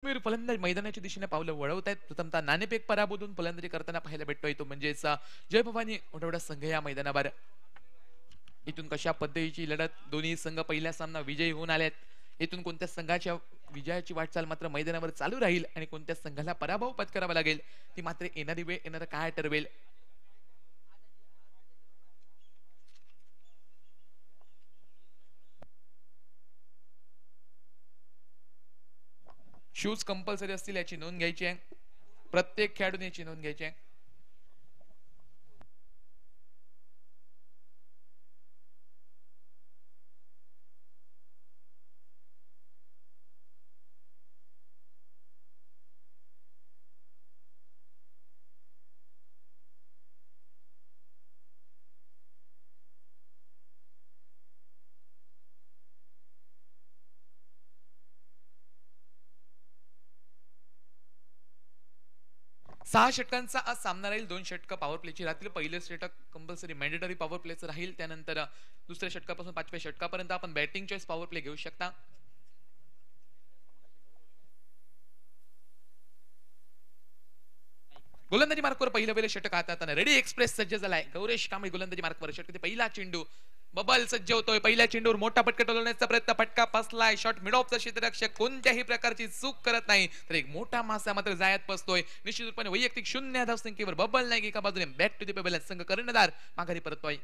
फलंदाज मैदानाच्या दिशेने पावलं वळवत आहेत. प्रथमतः नाणेफेक पराभूतून फलंदाजी करताना पाहायला भेटतोय तो म्हणजेच जय भवानी मोठा संघ या मैदानावर. इथून कशा पद्धतीची लढत, दोन्ही संघ पहिल्या सामना विजयी होऊन आलेत. इथून कोणत्या संघाच्या विजयाची वाटचाल मात्र मैदानावर चालू राहील आणि कोणत्या संघाला पराभव पत्करावा लागेल ती मात्र येणारी वेळ येणारा काय ठरवेल. शूज कंपल्सरी असतील याची नोंद घ्यायची आहे. प्रत्येक खेळाडूने याची नोंद घ्यायची आहे. सहा षटकांचा आज सामना राहील. 2 षटक पॉवर प्लेची राहतील. पहिले षटक कंपल्सरी मॅन्डेटरी पॉवर प्लेचं राहील. त्यानंतर दुसऱ्या षटकापासून 5व्या षटकापर्यंत आपण बॅटिंग चॉईस पॉवर प्ले घेऊ शकता. गोलंदाजी मार्कवर पहिलं षटक हातात रेडी एक्सप्रेस सज्ज झालाय. गौरेश कांबळे गोलंदाजी मार्कवर षटक. पहिला चेंडू बबल सज्ज होतोय. पहिल्या चेंडूवर मोठा फटका टोलवण्याचा प्रयत्न. फटका फसलाय. शॉट मिड ऑफचा क्षेत्ररक्षक कोणत्याही प्रकारची चूक करत नाही तर एक मोठा मासा मात्र जायत बसतोय. निश्चित रूपाने वैयक्तिक 0 धावसंख्येवर बबल नाईक एका बाजूने बॅक टू द पेबल संघ कर्णधार माघारी परततोय.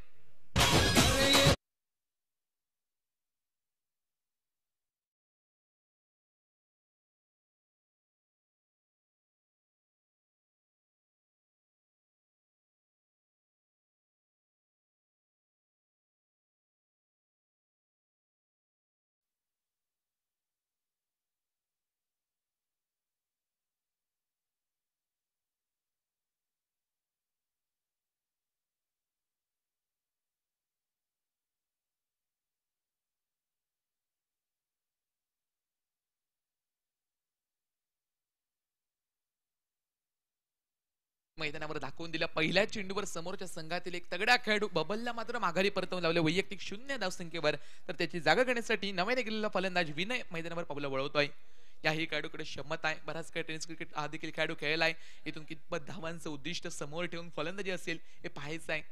मैदानावर दाखवून दिल्या. पहिल्या चेंडूवर समोरच्या संघातील एक तगडा खेळाडू बबलला मात्र माघारी परतवून लावले वैयक्तिक 0 धावसंख्येवर. तर त्याची जागा घेण्यासाठी नव्याने गेलेला फलंदाज विनय मैदानावर पावलं वळवतोय. याही खेळाडूकडे क्षमता आहे. बराच काळ टेनिस क्रिकेट हा देखील खेळाडू खेळलाय. इथून कितपत धावांचं उद्दिष्ट समोर ठेवून फलंदाजी असेल हे पाहायचं आहे.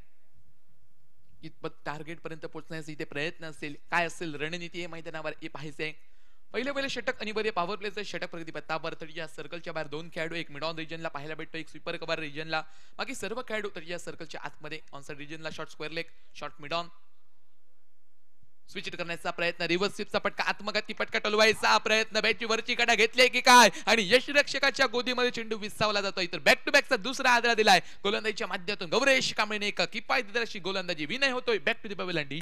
कितपत टार्गेट पर्यंत पोहोचण्याचा इथे प्रयत्न असेल, काय असेल रणनीती हे मैदानावर हे पाहायचं आहे. पहिले षटक अनिवार्य पॉवर प्लेचं षटक प्रगती पत्तावर. तर या सर्कलच्या बाहेर 2 खेळाडू, एक मिड ऑन रिजनला पाहायला भेटतो, एक स्वीपर कव्हर रिजनला. बाकी सर्व खेळाडू तर या सर्कलच्या आतमध्ये ऑनसाइड रिजनला short square leg, short mid on. Switch करण्याचा प्रयत्न. रिव्हर्स स्वीपचा फटका, आत्मघाती फटका टोलवायचा प्रयत्न. बॅटची वरची कडा घेतली की काय आणि यष्टिरक्षकाच्या गोदीमध्ये चेंडू विसावला जातोय. तर बॅक टू बॅकचा दुसरा आदरा दिलाय गोलंदाजीच्या माध्यमातून गौरेश कांबळेने. एक किफायतशीर अशी गोलंदाजी. विनय होतोय बॅक टू द पेबल अँड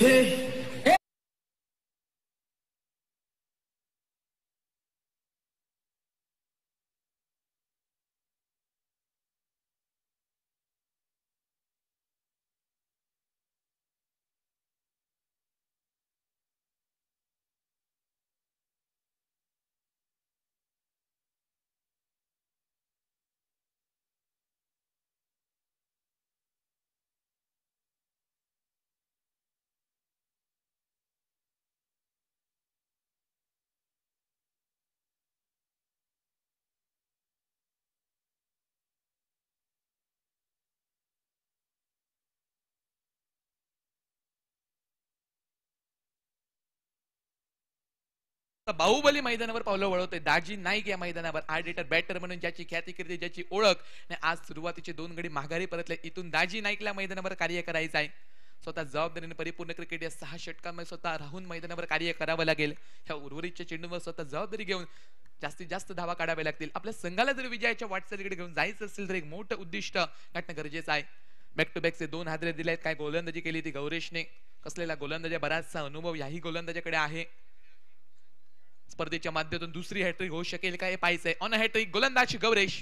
बाहुबली मैदानावर पावलं वळवतोय. दाजी नाईक या मैदानावर आर्डिटर बॅटर म्हणून ज्याची ख्याती कीर्ती, ज्याची ओळख. आणि आज सुरुवातीचे 2 गडी माघारी परतले. इथून दाजी नाईकला मैदानावर कार्य करायचं आहे. स्वतः जबाबदारीने परिपूर्ण क्रिकेट या 6 षटकांमध्ये स्वतः राहून मैदानावर कार्य करावं लागेल. ह्या उर्वरितच्या चेंडूवर स्वतः जबाबदारी घेऊन जास्तीत जास्त धावा काढाव्या लागतील. आपल्या संघाला जर विजयाच्या वाटचालीकडे घेऊन जायचं असेल तर एक मोठं उद्दिष्ट गाठणं गरजेचं आहे. बॅक टू बॅकचे 2 हादरे दिले आहेत. काय गोलंदाजी केली ती गौरेशने. कसलेला गोलंदाजी, बराचसा अनुभव याही गोलंदाजाकडे आहे. स्पर्धेच्या माध्यमातून दुसरी हॅट्रिक होऊ शकेल काय पाहायचंय. ऑन हॅट्रिक गोलंदाज गौरेश.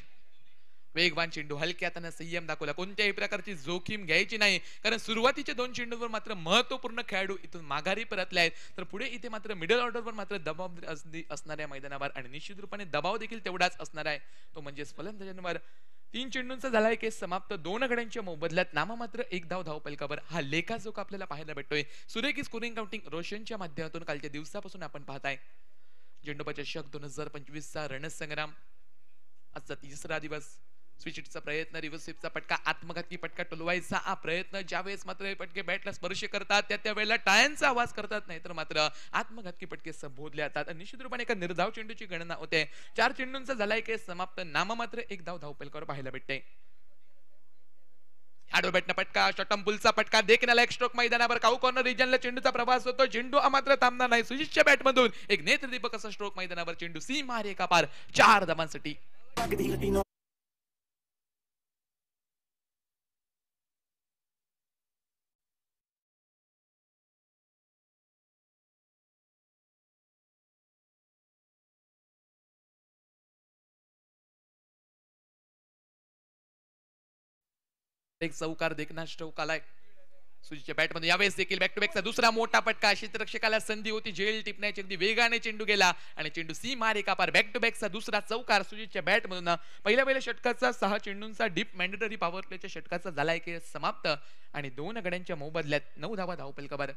वेगवान चेंडू, हलक्या हाताने संयम दाखवला. कोणत्याही प्रकारची जोखीम घ्यायची नाही कारण सुरुवातीच्या 2 चेंडूंवर मात्र महत्वपूर्ण खेळाडू इथून माघारी परतले आहेत. तर पुढे इथे मात्र मिडल ऑर्डरवर मात्र दबाव असणाऱ्या मैदानावर आणि निश्चित रूपाने दबाव देखील तेवढाच असणार आहे. तो म्हणजे फलंदाजांवर. 3 चेंडूंचा झालाय केस समाप्त. 2 गड्यांच्या मोबदल्यात नाममात्र 1 धाव धावपलकावर. हा लेखाजोख आपल्याला पाहायला भेटतोय. सुरेखी स्कोरिंग काउंटिंग रोशनच्या माध्यमातून कालच्या दिवसापासून आपण पाहताय. झेंडूबा चषक 2025 चा रणसंग्राम आजचा तिसरा दिवस. स्विचिटचा प्रयत्न, रिव्हर्सिपचा पटका, आत्मघातकी पटका टोलवायचा हा प्रयत्न. ज्यावेळेस मात्र हे पटके बॅटला स्पर्श करतात त्या वेळेला टाळ्यांचा आवाज करतात, नाही तर मात्र आत्मघातकी पटके संबोधले जातात. निश्चित रूपाने एका निर्धाव चेंडूची गणना होते. 4 चेंडूंचा झालाय की समाप्त. नाममात्र एक धाव धावपलकावर पाहायला भेटते. बॅटनं पटका, शॉटम बुलचा पटका, देखण्याला एक स्ट्रोक मैदानावर. काऊ कॉर्नर रिजनला चेंडूचा प्रवास होतो. चेंडू मात्र थांबणार नाही. सुजितच्या बॅटमधून एक नेत्रदीपक असा स्ट्रोक मैदानावर. चेंडू सीमा रेखा पार 4 धावांसाठी. एक चौकार देखना स्ट्रोक आलाय सुजीच्या बॅटमध्ये. यावेळेस देखील बॅक टू बॅकचा दुसरा मोठा पटका. क्षेत्ररक्षकाला संधी होती झेल टिपण्याची, अगदी वेगाने चेंडू गेला आणि चेंडू सीमा रेखा पार. बॅक टू बॅकचा दुसरा चौकार सुजीच्या बॅटमधून. पहिल्या षटकाचा 6 चेंडूंचा डीप मॅन्डेटरी पॉवर प्लेच्या षटकाचा झालाय की समाप्त आणि 2 गड्यांच्या मोबदल्यात 9 धावा धावपलकावर.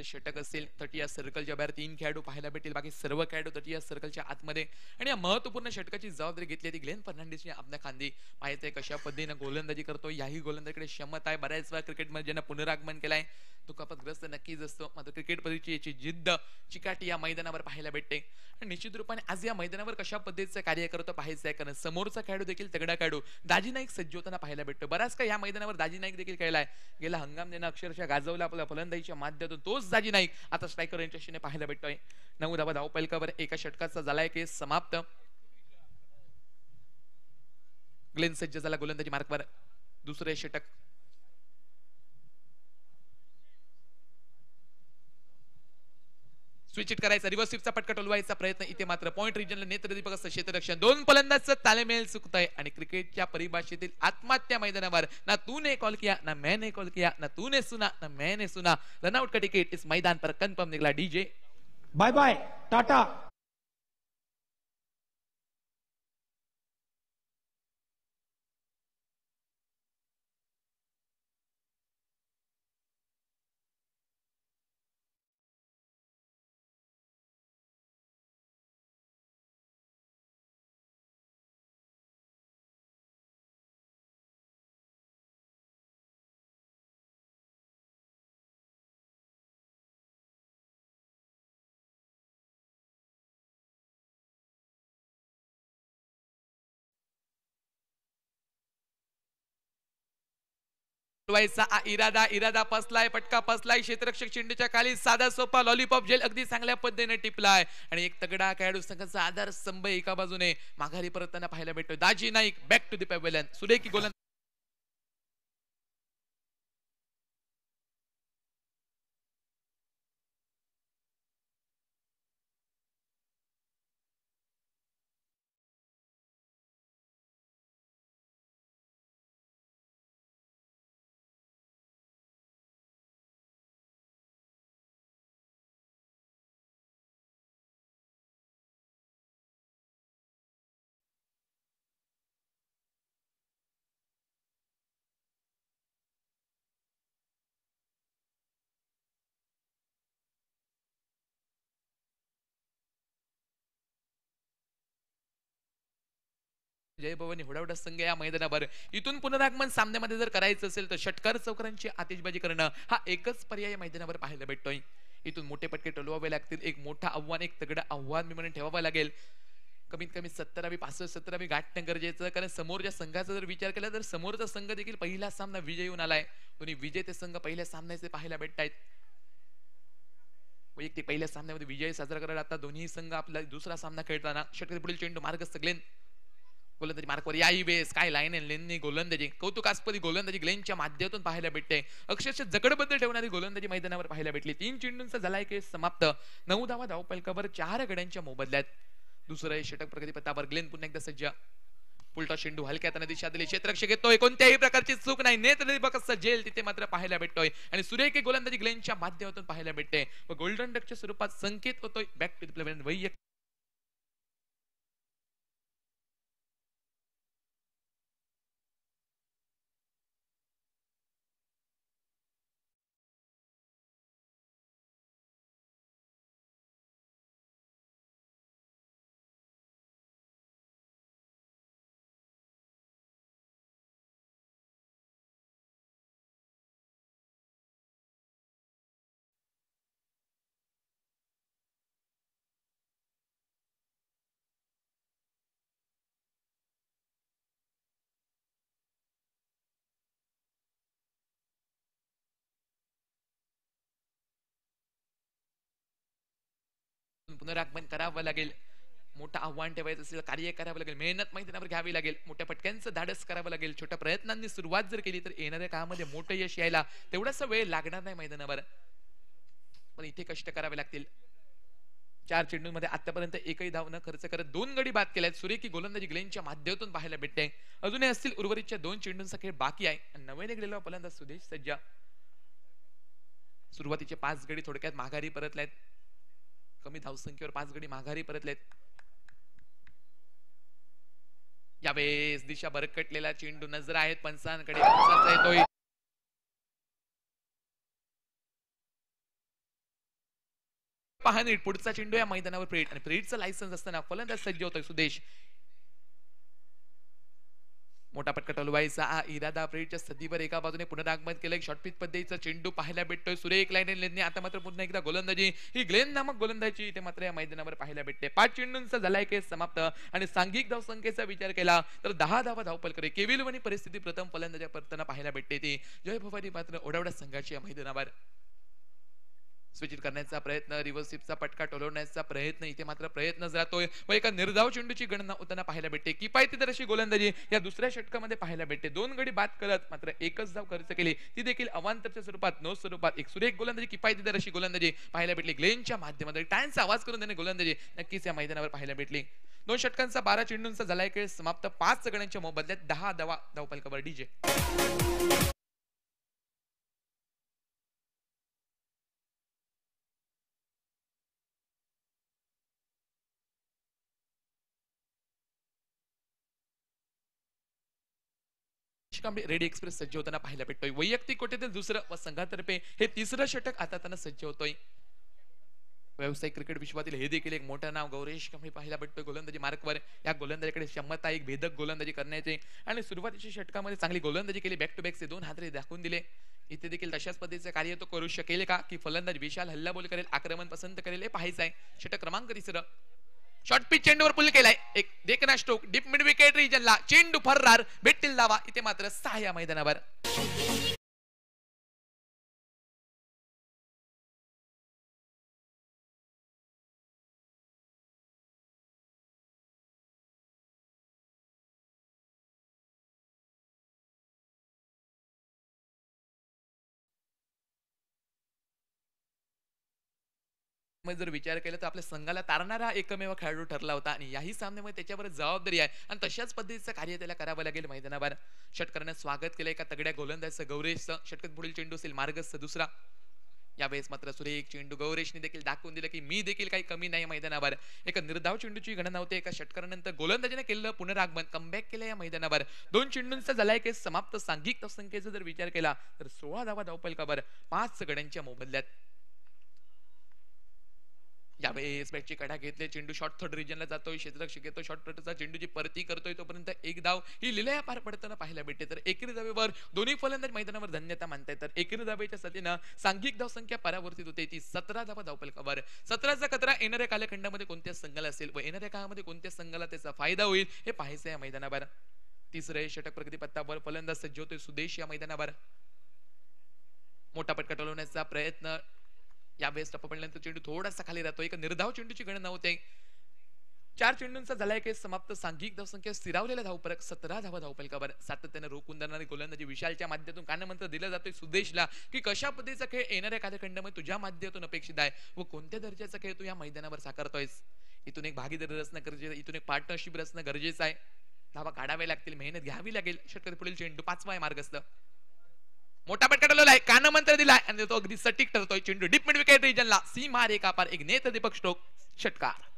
षटक असेल 30 सर्कलच्या बाहेर 3 खेळाडू पाहायला भेटतील. बाकी सर्व खेळाडू 30 सर्कलच्या आतमध्ये. आणि या महत्वपूर्ण षटकाची जबाबदारी घेतली ती ग्लेन फर्नांडिसने आपल्या खांदी. पाहायचंय कशा पद्धतीने गोलंदाजी करतो. याही गोलंदाजीकडे क्षमता आहे. बऱ्याच वेळा क्रिकेटमध्ये ज्यांना पुनरागमन केलाय दुखापतग्रस्त नक्कीच असतो, मात्र क्रिकेट पद्धतीची याची जिद्द चिकाटी या मैदानावर पाहायला भेटते. आणि निश्चित रूपाने आज या मैदानावर कशा पद्धतीचं कार्य करतो पाहायचं आहे, कारण समोरचा खेळाडू देखील तगडा खेळाडू दाजी नाईक सज्ज होताना पाहायला भेटतो. बराच का या मैदानावर दाजी नाईक देखील खेळलाय. गेला हंगाम देणं अक्षरशः गाजवला आपल्या फलंदाजीच्या माध्यमातून. तोच दाजी नाईक आता स्ट्रायकर यांच्याशी पाहायला भेटतोय. 9 धावा धावपलकावर. एका षटकाचा झालाय की समाप्त. ग्लेन सज्ज झाला गोलंदाजी मार्कवर. दुसरे षटक स्विच इट करायचा, रिव्हर्स स्वीपचा पटका टोलवायचा प्रयत्न. इथे मात्र पॉइंट रिजनला नेत्रदीपक असं क्षेत्ररक्षण. 2 फलंदाजांचं ताळमेळ चुकतंय आणि क्रिकेटच्या परिभाषेतील आत्महत्या मैदानावर ना तूने कॉल किया ना मैंने कॉल किया ना तूने सुना ना मैंने सुना. रनआउट का टिकट इस मैदान पर कंफर्म निकला. डीजे बाय बाय टाटा. इरादा पसलाय, पटका पसलाय. क्षेत्ररक्षक चेंडूच्या खाली साधा सोपा लॉलीपॉप जेल अगदी चांगल्या पद्धतीने टिपलाय आणि एक तगडा खेळाडू संघाचा आधार स्तंभ एका बाजूने माघारी परतताना पाहायला भेटतोय. Daji Naik back to the pavilion. सुरेखी गोलंदाज जय भवानी हुडाहुडा संघ या मैदानावर. इथून पुनरागमन सामन्यामध्ये जर करायचं असेल तर षटकार चौकारांची आतिषबाजी करणं हा एकच पर्याय मैदानावर पाहायला भेटतोय. इथून मोठे पटके टोलवावे लागतील. एक मोठा आव्हान, एक तगडं आव्हान मी म्हणून ठेवावं लागेल. कमीत कमी 70वी 65 70वी गाठणं गरजेचं, कारण समोरच्या संघाचा जर विचार केला तर समोरचा संघ देखील पहिला सामना विजयी होऊन आलाय. दोन्ही विजेते संघ पहिल्या सामन्याचे पाहायला भेटतायत. वैयक्तिक पहिल्या सामन्यामध्ये विजय साजरा करायला आता दोन्ही संघ आपला दुसरा सामना खेळताना. षटकार पुढील चेंडू मार्गस्थ ग्लेन गोलंदाजी मार्कवर याही वेळेस काय लाईन लेननी गोलंदाजी कौतुकास्पदी गोलंदाजी ग्लेनच्या माध्यमातून पाहायला भेटते. अक्षरशः जगडबद्दल ठेवणारी गोलंदाजी मैदानावर पाहायला भेटली. 3 चेंडूंचा झालाय खेळ समाप्त. 9 धावा धावफलकावर 4 गड्यांच्या मोबदल्यात. दुसरं षटक प्रगतीपथावर ग्लेन पुन्हा एकदा सज्ज. पुलटा चेंडू हलक्या हाताने दिशा दिली, क्षेत्ररक्षक येतोय, कोणत्याही प्रकारची चूक नाही, नेत्रदीपक जेल तिथे मात्र पाहायला भेटतोय आणि सुरेख गोलंदाजी ग्लेनच्या माध्यमातून पाहायला भेटते व गोल्डन डकच्या स्वरूपात संकेत होतोय बॅक टू द प्ले वैयक्तिक. पुनरागमन करावं लागेल. मोठं आव्हान ठेवायचं असेल, कार्य करावं लागेल, मेहनत मैदानावर घ्यावी लागेल, मोठ्या पटक्यांचं धाडस करावं लागेल. छोट्या प्रयत्नांनी सुरुवात जर केली तर येणाऱ्या काळामध्ये मोठं यश यायला तेवढासा वेळ लागणार नाही मैदानावर, पण इथे कष्ट करावे लागतील. 4 चेंडूंमध्ये आतापर्यंत एकही धाव न खर्च करत 2 गडी बाद केल्यात. सुरेखी गोलंदाजी ग्लेनच्या माध्यमातून पाहायला भेटते. अजूनही असतील उर्वरितच्या 2 चेंडूंचा खेळ बाकी आहे. नव्याने गेलेला फलंदाज सुदेश सज्जा. सुरुवातीचे 5 गडी थोडक्यात माघारी परतल्यात. कमी धावसंख्येवर 5 गडी माघारी परतलेत. यावेळेस दिशा भरकटलेला चेंडू नजर आहेत पंचांकडे. पंचांचा येतोय पहा नीट, पुढचा चेंडू या मैदानावर प्रेट आणि प्रेटचं लायसन्स असताना फलंदाज सज्ज होतोय सुदेश. मोठा पटका टोलवायचा इरादा प्रेटच्या सदीवर एका बाजूने पुनरागमन केलं. शॉर्टपिच पद्धतीचा चेंडू पाहायला भेटतोय. सुरेख लाईन आता मात्र पुन्हा एकदा गोलंदाजी ही ग्लेन नामक गोलंदाजी इथे मात्र या मैदानावर पाहायला भेटते. 5 चेंडूंचा झालाय खेळ समाप्त आणि सांघिक धावसंख्येचा विचार केला तर 10 धावा धावपल करे. केविलवाणी परिस्थिती प्रथम फलंदाजा परताना पाहायला भेटते ती जय भवानी मात्र ओढावड्या संघाची या मैदानावर. स्विच करण्याचा प्रयत्न, रिव्हर्स स्वीपचा पटका टोलवण्याचा प्रयत्न, इथे मात्र प्रयत्न जातोय व एका निर्धाव चेंडूची गणना होताना पाहायला भेटते. किफायती दर अशी गोलंदाजी या दुसऱ्या षटकामध्ये पाहायला भेटते. 2 गडी बाद करत मात्र एकच धाव खर्च केली, ती देखील अवांतरच्या स्वरूपात, नो स्वरूपात. एक सुरेख गोलंदाजी, किफायती दर अशी गोलंदाजी पाहायला भेटली ग्लेनच्या माध्यमातून. टायनचा आवाज करून त्याने गोलंदाजी नक्कीच या मैदानावर पाहायला भेटली. 2 षटकांचा 12 चेंडूंचा झालाय खेळ समाप्त. 5 गड्यांच्या मोबदल्यात 10 धावा धावफलकावर डीजे. रेडी एक्सप्रेस सज्ज होताना पाहायला भेटतोय. वैयक्तिक कोट्यातील दुसरं व संघातर्फे हे 3रं षटक आता त्यांना सज्ज होतोय. व्यावसायिक क्रिकेट विश्वातील हे देखील एक मोठं नाव गौरेश कांबळे पाहायला भेटतोय गोलंदाजी मार्कवर. या गोलंदाजीकडे क्षमता एक भेदक गोलंदाजी करण्याची आणि सुरुवातीच्या षटकामध्ये चांगली गोलंदाजी केली. बॅक टू बॅकचे 2 हादरे दाखवून दिले. इथे देखील तशाच पद्धतीचे कार्य तो करू शकेल का, की फलंदाज विशाल हल्लाबोल करेल, आक्रमण पसंत करेल, हे पाहायचं आहे. षटक क्रमांक 3. शॉर्ट पिच चेंडूवर पुल केलाय. एक देखना स्ट्रोक डीप मिड विकेट रिजनला चेंडू फर्रार, भेटतील धावा. इथे मात्र 6 या मैदानावर. जर विचार केला तर आपल्या संघाला तारणारा एकमेव खेळाडू ठरला होता आणि याही सामन्यामध्ये त्याच्यावर जबाबदारी आहे आणि तशाच पद्धतीचं कार्य त्याला करावं लागेल मैदानावर. षटकाराने स्वागत केलंय एका तगड्या गोलंदाजाचं गौरेशचं. षटकात पुढील चेंडू असेल मार्गसचा दुसरा. यावेळेस मात्र सुरेख चेंडू गौरेशने देखील दाखवून दिलं की मी देखील काही कमी नाही मैदानावर. एका निर्धाव चेंडूची गणना होते. एका षटकारानंतर गोलंदाजीने केलेलं पुनरागमन, कमबॅक केलं या मैदानावर. 2 चेंडूंचा झालाय की समाप्त. सांघिक संख्येचा जर विचार केला तर 16 धावा धावफलकावर 5 गड्यांच्या मोबदल्यात. यावेळेस बॅटची कडा घेतले. चेंडू शॉर्ट थर्ड रिजनला जातोय. क्षेत्ररक्षक येतो शॉर्ट थर्डचा चेंडूची परती करतोय. तोपर्यंत एक धाव ही लिलया पार पडताना पाहायला भेटते. तर एकेरी धावेवर दोन्ही फलंदाज मैदानावर धन्यता मानतायत. तर एकेरी धावेच्या साथीनं सांघिक धावसंख्या परावर्तित होते. ती 17 धावा धावफलकावर. 17चा कचरा येणाऱ्या कालखंडामध्ये कोणत्या संघाला असेल व येणाऱ्या काळामध्ये कोणत्या संघाला त्याचा फायदा होईल हे पाहायचं या मैदानावर. 3रं षटक प्रगतीपथावर फलंदाज सज्ज होतोय सुदेश या मैदानावर. मोठा पटका टोलवण्याचा प्रयत्न. यावेळेस टप्पा पडल्यानंतर चेंडू थोडासा खाली राहतो. एक निर्धाव चेंडूची गणना होते. 4 चेंडूंचा झालाय की समाप्त. सांघिक धावसंख्या स्थिरावलेला धावफरक 17 धावा धावफलकावर. सातत्याने रोखून धरणारी गोलंदाजी विशालच्या माध्यमातून कानमंत्र दिला जातोय सुदेशला की कशा पद्धतीचा खेळ येणाऱ्या कालखंडामध्ये तुझ्या माध्यमातून अपेक्षित आहे व कोणत्या दर्जाचा खेळ तू या मैदानावर साकारतोयस. इथून एक भागीदारी रचना गरजेचं आहे, इथून एक पार्टनरशिप रचना गरजेचं आहे. धावा काढाव्या लागतील, मेहनत घ्यावी लागेल. षटकार पुढील चेंडू 5वा आहे मार्गस्थ. मोठा फटका ठरवला आहे, कानमंत्र दिलाय आणि तो अगदी सटीक ठरतोय. चेंडू डीप मिड विकेट रिजनला सीमा रेखा पार. एक नेत्र दीपक स्ट्रोक, षटकार.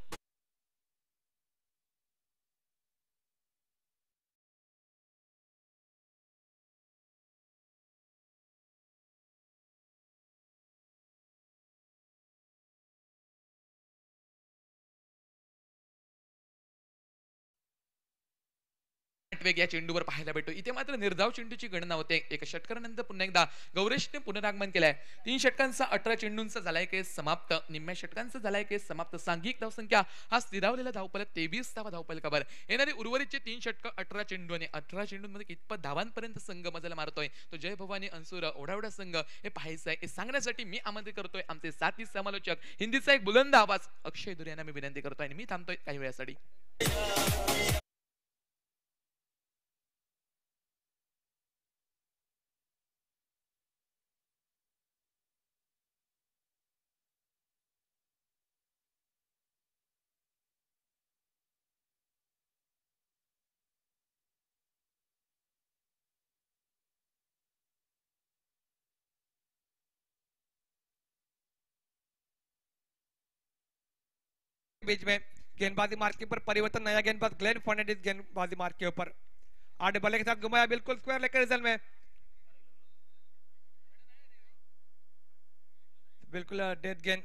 वेग या चेंडूवर पाहायला भेटतो. इथे मात्र निर्धाव चेंडूची गणना होते. एका षटकारानंतर पुन्हा एकदा गौरेशने पुनरागमन केलंय. 3 षटकांचा 18 चेंडूंचा झालाय केस समाप्त. निम्म्या षटकांचा झालाय केस समाप्त. सांघिक धावसंख्या हा स्थिरावलेला धावफलक 23 धावा धावफलकावर. येणारी उर्वरितचे 3 षटक 18 चेंडू आणि 18 चेंडूंमध्ये कितपत धावांपर्यंत संघ मजला मारतोय तो जय भवानी अन्सुर ओढावडा संघ हे पाहायचं आहे. हे सांगण्यासाठी मी आमंत्रित करतोय आमचे साथी समालोचक हिंदीचा एक बुलंद आवाज अक्षय दुरे यांना मी विनंती करतोय आणि मी थांबतोय काही वेळासाठी. बीच में गेंदबाजी मार्क के ऊपर परिवर्तन. नया गेंदबाज ग्लेन फर्नांडिस गेंदबाजी मार्क के ऊपर आधे बल्ले के साथ घुमाया, बिल्कुल स्क्वायर लेकर रिजल्ट में बिल्कुल डेथ गेंद.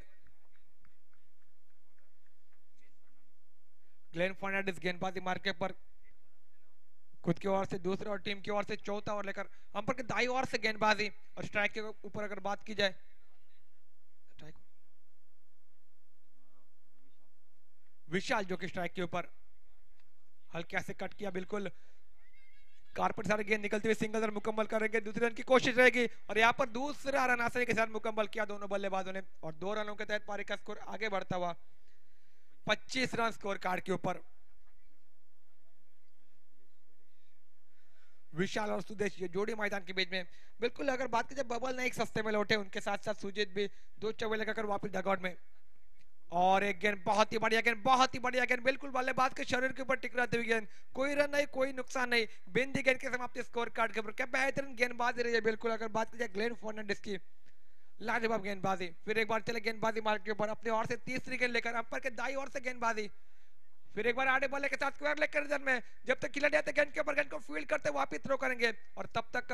ग्लेन फर्नांडिस गेंदबाजी मार्क के ऊपर खुद की ओर से दूसरे और टीम की ओर से चौथा ओवर लेकर अंपर के दाई ओर से गेंदबाजी और स्ट्राइक के ऊपर अगर बात की जाए विशाल जो कि स्ट्राइक के ऊपर हल्के से कट किया, बिल्कुल कारपेट सारे गेंद निकलते हुए सिंगल रन मुकम्मल करेंगे. दूसरे रन की कोशिश रहेगी और यहाँ पर दूसरा रन आसानी के साथ मुकम्मल किया दोनों बल्लेबाजों ने और 2 रनों के तहत पारी का स्कोर आगे बढ़ता हुआ 25 रन स्कोर कार्ड के ऊपर. विशाल और सुदेश ये जोड़ी मैदान के बीच में बिल्कुल अगर बात की जाए बबल नाइक सस्ते में लौटे, उनके साथ साथ सुजीत भी 2 चौके लगाकर वापस डगआउट में. और एक गेंद बहुत ही बढ़िया गेंद, बहुत ही बढ़िया गेंद, बिल्कुल बल्लेबाज के शरीर के ऊपर टिकराती हुई गेंद. कोई रन नहीं, कोई नुकसान नहीं. बिंदी गेंद के समाप्ति स्कोर कार्ड के ऊपर. क्या बेहतरीन गेंदबाजी रही है. बिल्कुल अगर बात की जाए ग्लेन फर्नांडिस की लाजवाब गेंदबाजी. फिर एक बार चले गेंदबाजी मार्ग के ऊपर अपने ओर से तीसरी गेंद लेकर अंपर के दाई ओर से गेंदबाजी. फिर एक बार आड़े बल्ले के साथ स्क्वायर लेकर रिजल्ट में जब तक खिला जाते गेंद के ऊपर गेंद को फील्ड करते वापिस थ्रो करेंगे और तब तक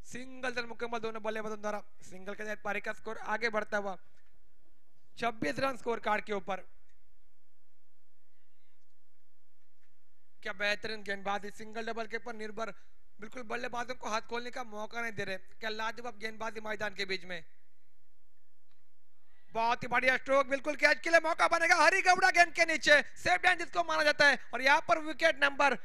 सिंगल रन मुकम्मल दोनों बल्लेबाजों द्वारा. सिंगल के तहत पारी का स्कोर आगे बढ़ता हुआ 26 रन स्कोर कार्ड के ऊपर. क्या बेहतरीन गेंदबाजी. सिंगल डबल के ऊपर निर्भर, बिल्कुल बल्लेबाजों को हाथ खोलने का मौका नहीं दे रहे. क्या लाजवाब गेंदबाजी मैदान के बीच में. बहुत ही बढ़िया स्ट्रोक, बिल्कुल कैच के लिए मौका बनेगा. हरी गौड़ा गेंद के नीचे सेफ डाउन जिसको माना जाता है और यहाँ पर विकेट नंबर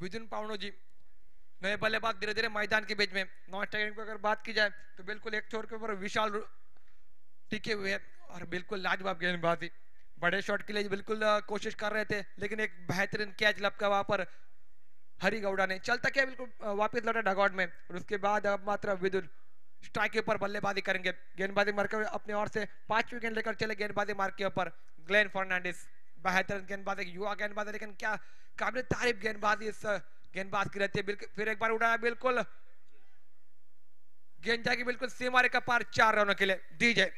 विजुन पावनो जी नए बल्लेबाज धीरे धीरे मैदान के बीच में. नॉन स्ट्राइकिंग की अगर बात की जाए तो बिल्कुल एक छोर के ऊपर विशाल टिके हुए हैं और बिल्कुल लाजवाब गेंदबाजी. बड़े शॉट के लिए बिल्कुल कोशिश कर रहे थे लेकिन एक बेहतरीन कैच लपका वहां पर हरी गौड़ा ने. चलता क्या बिल्कुल वापस लौटा डगआउट में और उसके बाद अब मात्र विदुल स्ट्राइक के ऊपर बल्लेबाजी करेंगे. गेंदबाजी मार्कर अपने ओर से 5वीं गेंद लेकर चले गेंदबाजी मार्क के ऊपर. ग्लेन फर्नांडिस बेहतरीन गेंदबाज, युवा गेंदबाज, लेकिन क्या काबिल तारीफ गेंदबाजी इस गेंदबाज की रहती है. फिर एक बार उड़ाया, बिल्कुल गेंद जाएगी बिल्कुल सीमा रेखा पार 4 रनों के लिए. डीजे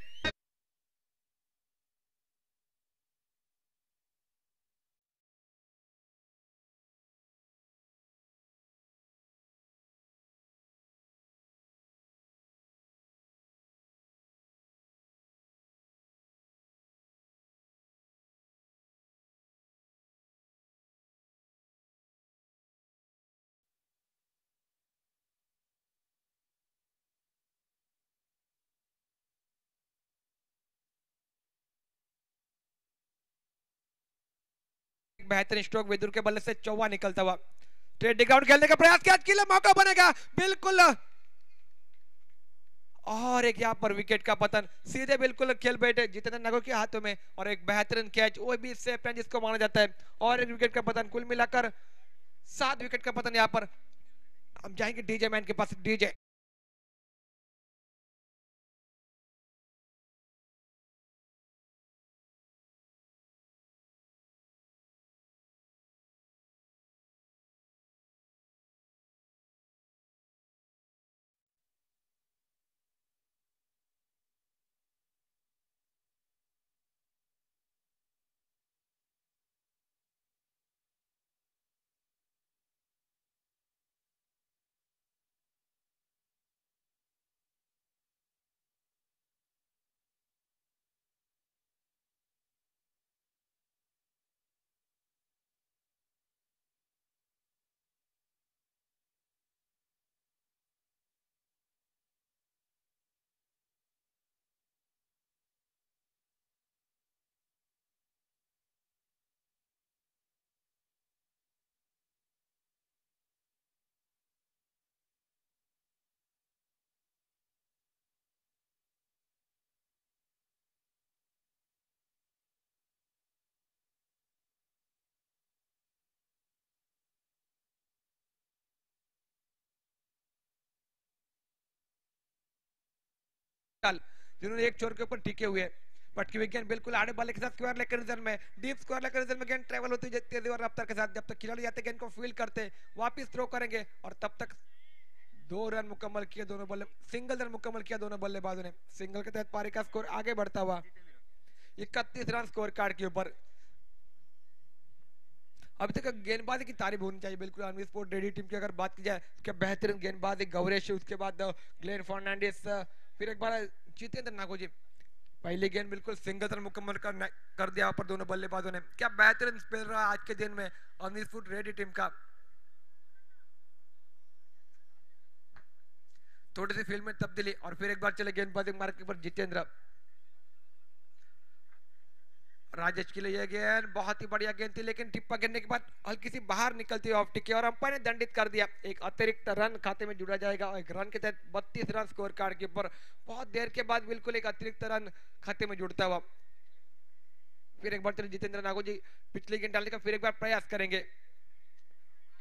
बेहतरीन स्ट्रोक विदुर के बल्ले से चौवा निकलता हुआ। स्ट्रेट ग्राउंड खेलने का प्रयास किया, के लिए मौका बनेगा बिल्कुल, और एक यहाँ पर विकेट का पतन, सीधे बिल्कुल खेल बैठे जितेंद्र नागो के हाथों में, और एक बेहतरीन कैच वो भी सेफ है जिसको माना जाता है, और एक विकेट का पतन। कुल मिलाकर 7 विकेट का पतन यहाँ पर। हम जाएंगे डीजे मैन के पास। डीजे जिन्होंने एक छोर के ऊपर टिके हुए, पटकी विकेट बिल्कुल आने वाले के साथ स्क्वायर लेग कंडीशन में, डीप स्क्वायर लेग कंडीशन में गेंद ट्रैवल होती है तेजी और रफ्तार के साथ। जब तक खिलाड़ी जाते गेंद को फील्ड करते वापस थ्रो करेंगे, और तब तक 2 रन मुकम्मल किए दोनों बल्ले, सिंगल रन मुकम्मल किया दोनों बल्लेबाजों ने। सिंगल के तहत पारी का स्कोर आगे बढ़ता हुआ 31 रन स्कोर कार्ड के ऊपर। अभी तक गेंदबाजी की तारीफ होनी चाहिए बिल्कुल अनवी स्पोर्ट रेडी टीम की। अगर बात की जाए तो बेहतरीन गेंदबाजी गौरेश, उसके बाद ग्लेन फर्नांडिस, फिर एक बार जितेंद्र नागोजी। पहली गेंद बिल्कुल सिंगल रन मुकम्मल कर दिया पर दोनों बल्लेबाजों ने। क्या बेहतरीन स्पेल रहा आज के दिन में अनवी स्पोर्ट रेडी टीम का। थोड़ी सी फील्ड में तब्दीली, और फिर एक बार चले गेंदबाजी मार्ग के ऊपर जितेंद्र। राजेश के लिए यह गेंद बहुत ही बढ़िया गेंद थी, लेकिन टिप्पा गिरने के बाद हल्की सी बाहर निकलती हुई ऑफ टिके, और अंपायर ने दंडित कर दिया। एक अतिरिक्त रन खाते में जुड़ा जाएगा, एक रन के तहत 32 रन स्कोर कार्ड के ऊपर। बहुत देर के बाद बिल्कुल एक अतिरिक्त रन खाते में जुड़ता हुआ। फिर एक बार चले जितेंद्र नागोजी पिछली गेंद डालने का फिर एक बार प्रयास करेंगे।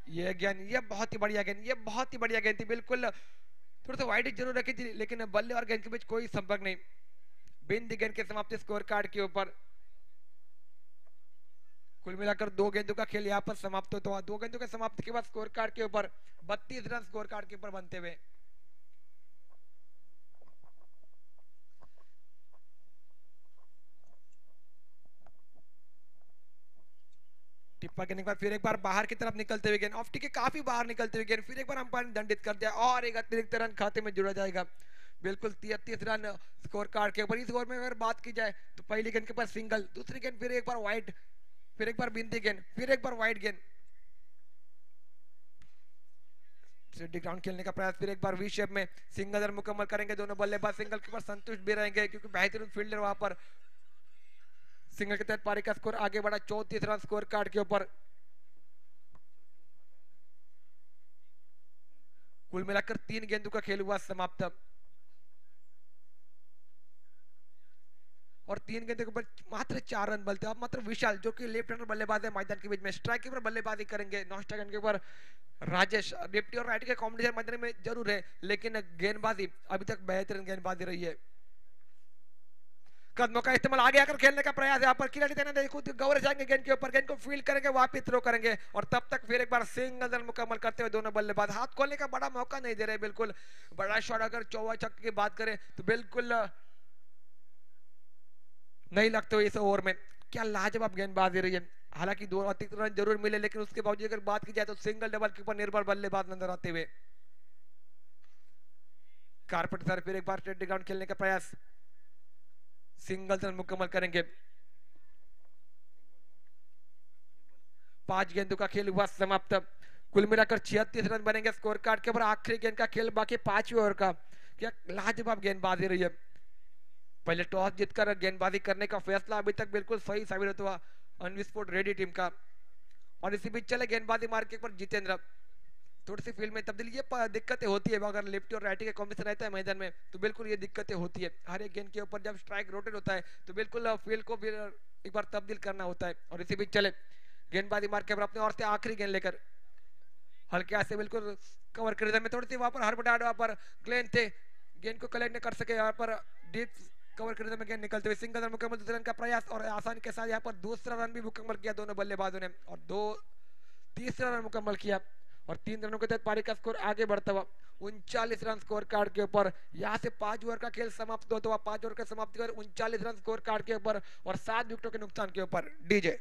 यह गेंद, यह बहुत ही बढ़िया गेंद, यह बहुत ही बढ़िया गेंद थी बिल्कुल। थोड़ा सा वाइड जरूर रखी थी, लेकिन बल्ले और गेंद के बीच कोई संपर्क नहीं। बिंदी गेंद के समाप्ति स्कोर कार्ड के ऊपर। कुल मिलाकर 2 गेंदों का खेल यहाँ पर समाप्त होता हुआ। 2 गेंदों के समाप्ति के बाद स्कोर कार्ड के ऊपर 32 रन स्कोर कार्ड के ऊपर बनते हुए। टिप्पा गिरने के बाद फिर एक बार बाहर की तरफ निकलते हुए गेंद, ऑफ टिके काफी बाहर निकलते हुए गेंद, फिर एक बार अंपायर ने दंडित कर दिया, और एक अतिरिक्त रन खाते में जुड़ा जाएगा। बिल्कुल 33 रन स्कोर कार्ड के ऊपर। इस ओवर में अगर बात की जाए तो पहली गेंद के पास सिंगल, दूसरी गेंद फिर एक बार वाइड, फिर एक बार बिंदी गेंद, फिर एक बार वाइड गेंद। ग्राउंड खेलने का प्रयास, फिर एक बार वी शेप में सिंगल रन मुकम्मल करेंगे दोनों बल्लेबाज। सिंगल के ऊपर संतुष्ट भी रहेंगे क्योंकि बेहतरीन फील्डर वहां पर। सिंगल के तहत पारी का स्कोर आगे बढ़ा 34 रन स्कोर कार्ड के ऊपर। कुल मिलाकर 3 गेंदों का खेल हुआ समाप्त, और 3 गेंदों के ऊपर मात्र 4 रन बलते। अब मात्र विशाल जो कि लेफ्ट हैंडर बल्लेबाज है मैदान के बीच में, स्ट्राइक के ऊपर बल्लेबाजी करेंगे। नॉन स्ट्राइक के ऊपर राजेश। लेफ्टी और राइट के कॉम्बिनेशन मैदान में जरूर है, लेकिन गेंदबाजी अभी तक बेहतरीन गेंदबाजी रही है। कदमों का इस्तेमाल आगे आकर खेलने का प्रयास यहाँ पर खिलाड़ी देना देखो गौर जाएंगे गेंद के ऊपर, गेंद को फील्ड करेंगे, वापस थ्रो करेंगे, और तब तक फिर एक बार सिंगल रन मुकम्मल करते हुए दोनों बल्लेबाज। हाथ खोलने का बड़ा मौका नहीं दे रहे बिल्कुल। बड़ा शॉट अगर चौवा छक्के की बात करें तो बिल्कुल नहीं लगते हुए इस ओवर में। क्या लाजवाब गेंदबाजी रही है। हालांकि 2 अतिरिक्त रन जरूर मिले, लेकिन उसके बावजूद अगर बात की जाए तो सिंगल डबल के ऊपर निर्भर बल्लेबाज नजर आते हुए। कारपेट सर फिर एक बार स्ट्रेट ग्राउंड खेलने का प्रयास, सिंगल रन मुकम्मल करेंगे। 5 गेंदों का खेल हुआ समाप्त। कुल मिलाकर 36 रन बनेंगे स्कोर कार्ड के ऊपर। आखिरी गेंद का खेल बाकी 5वें ओवर का। क्या लाजवाब गेंदबाजी रही है। पहले टॉस जीतकर गेंदबाजी करने का फैसला अभी तक बिल्कुल सही साबित होता हुआ अनवी स्पोर्ट रेडी टीम का। और इसी बीच चले गेंदबाजी मार्के पर जितेंद्र। थोड़ी सी फील्ड में तब्दीली, ये दिक्कतें होती है अगर लेफ्टी और राइटी का कॉम्बिनेशन रहता है मैदान में तो बिल्कुल ये दिक्कतें होती है। हर एक गेंद के ऊपर जब स्ट्राइक रोटेट होता है तो बिल्कुल फील्ड को भी एक बार तब्दील करना होता है। और इसी बीच चले गेंदबाजी मार्के पर अपने और से आखिरी गेंद लेकर हल्के से बिल्कुल कवर कर में थोड़ी सी वहां पर हड़बड़ाहट, वहां पर ग्लेन थे, गेंद को कलेक्ट नहीं कर सके, यहाँ पर डीप कवर कर में गेंद निकलते हुए सिंगल रन मुकम्मल, दूसरे रन का प्रयास और आसानी के साथ यहाँ पर दूसरा रन भी मुकम्मल किया दोनों बल्लेबाजों ने और तीसरा रन मुकम्मल किया और 3 रनों के तहत पारी का स्कोर आगे बढ़ता हुआ 39 रन स्कोर कार्ड के ऊपर। यहाँ से 5 ओवर का खेल समाप्त होता हुआ 5 ओवर का समाप्ति कर 39 रन स्कोर कार्ड के ऊपर और 7 विकेटों के नुकसान के ऊपर। डीजे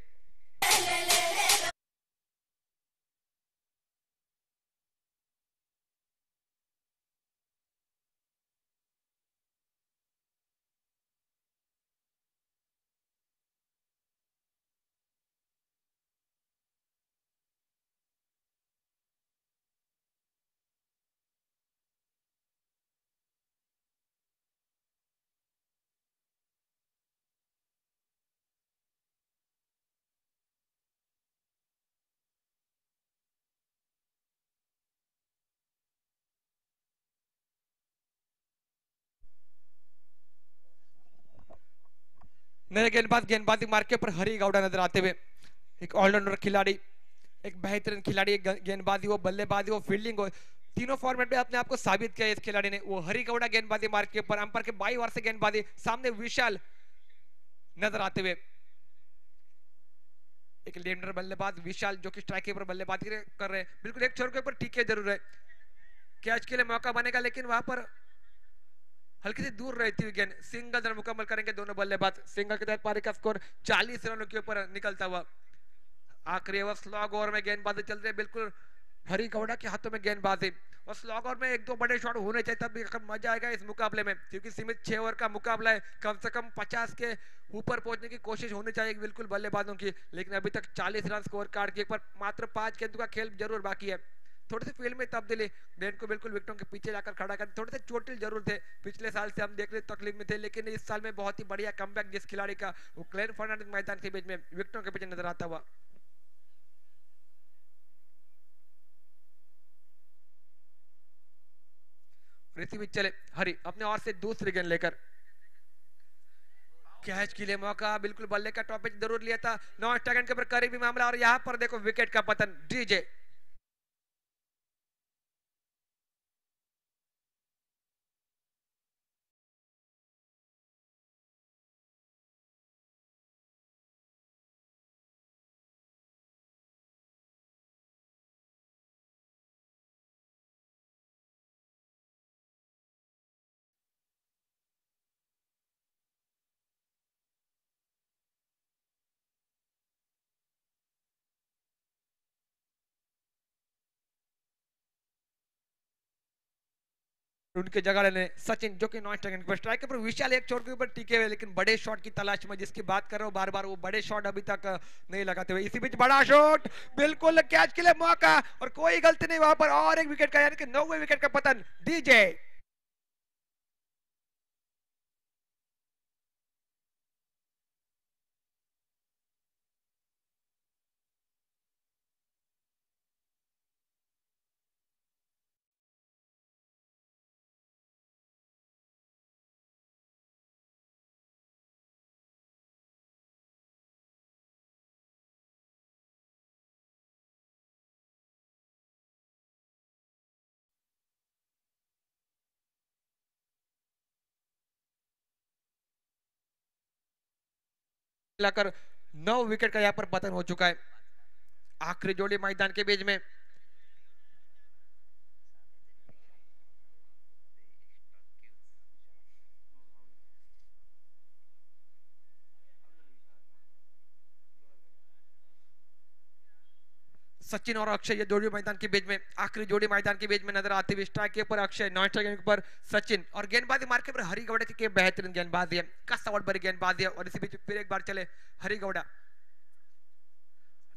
नए गेंदबाजी मार्के पर हरी गौड़ा नजर आते हुए, एक ऑलराउंडर खिलाड़ी, एक बेहतरीन खिलाड़ी, एक गेंदबाजी हो, बल्लेबाजी हो, फील्डिंग हो, तीनों फॉर्मेट में अपने आप को साबित किया इस खिलाड़ी ने। वो हरी गौड़ा गेंदबाजी मार्के पर अंपायर के बाई ओर से गेंदबाजी, सामने विशाल नजर आते हुए एक लेफ्ट बल्लेबाज विशाल जो कि स्ट्राइक के ऊपर बल्लेबाजी कर रहे हैं। बिल्कुल एक छोर के ऊपर टीके जरूर है, कैच के लिए मौका बनेगा लेकिन वहां पर हल्की सी दूर रहती हुई गेंद, सिंगल रन मुकम्मल करेंगे दोनों बल्लेबाज। सिंगल के तहत पारी का स्कोर 40 रनों के ऊपर निकलता हुआ। आखिरी ओवर स्लॉग ओवर में गेंदबाजी चल रही है, बिल्कुल हरी गौड़ा के हाथों में गेंदबाजी और स्लॉग ओवर में 1-2 बड़े शॉट होने चाहिए तब भी मजा आएगा इस मुकाबले में, क्योंकि सीमित 6 ओवर का मुकाबला है, कम से कम 50 के ऊपर पहुंचने की कोशिश होनी चाहिए बिल्कुल बल्लेबाजों की। लेकिन अभी तक 40 रन स्कोर कार्ड के ऊपर मात्र 5 गेंदों का खेल जरूर बाकी है। थोड़ी सी फील्ड में तब्दीली, गेंद को बिल्कुल विकेटों के पीछे जाकर खड़ा कर, थोड़े से चोटिल जरूर थे, पिछले साल से हम देख रहे तकलीफ में थे, लेकिन इस साल में बहुत ही बढ़िया कमबैक जिस खिलाड़ी का, वो ग्लेन फर्नांडिस मैदान के बीच में विकेटों के पीछे नजर आता हुआ। भी चले हरी अपने और से दूसरी गेंद लेकर कैच के लिए मौका, बिल्कुल बल्ले का टॉपिक जरूर लिया था, 9 सेकंड के ऊपर करीबी मामला और यहां पर देखो विकेट का पतन। डीजे उनके जगह लेने सचिन जो कि 9 सेकंड पर स्ट्राइक पर, विशाल एक छोर के ऊपर टिके हुए लेकिन बड़े शॉट की तलाश में जिसकी बात कर रहा हूं बार बार, वो बड़े शॉट अभी तक नहीं लगाते हुए। इसी बीच बड़ा शॉट, बिल्कुल कैच के लिए मौका और कोई गलती नहीं वहां पर, और एक विकेट का यानी कि 9वें विकेट का पतन। डीजे मिलाकर 9 विकेट का यहां पर पतन हो चुका है। आखिरी जोड़ी मैदान के बीच में सचिन और अक्षय, ये जोड़ी मैदान के बीच में आखिरी जोड़ी मैदान के बीच में नजर आती हुई। स्ट्राइक के ऊपर अक्षय, 9 स्ट्राइक के ऊपर सचिन और गेंदबाजी मार्के पर हरी गौड़ा की बेहतरीन गेंदबाजी है, कस आउट भरी गेंदबाजी है। और इसी बीच फिर एक बार चले हरी गौड़ा,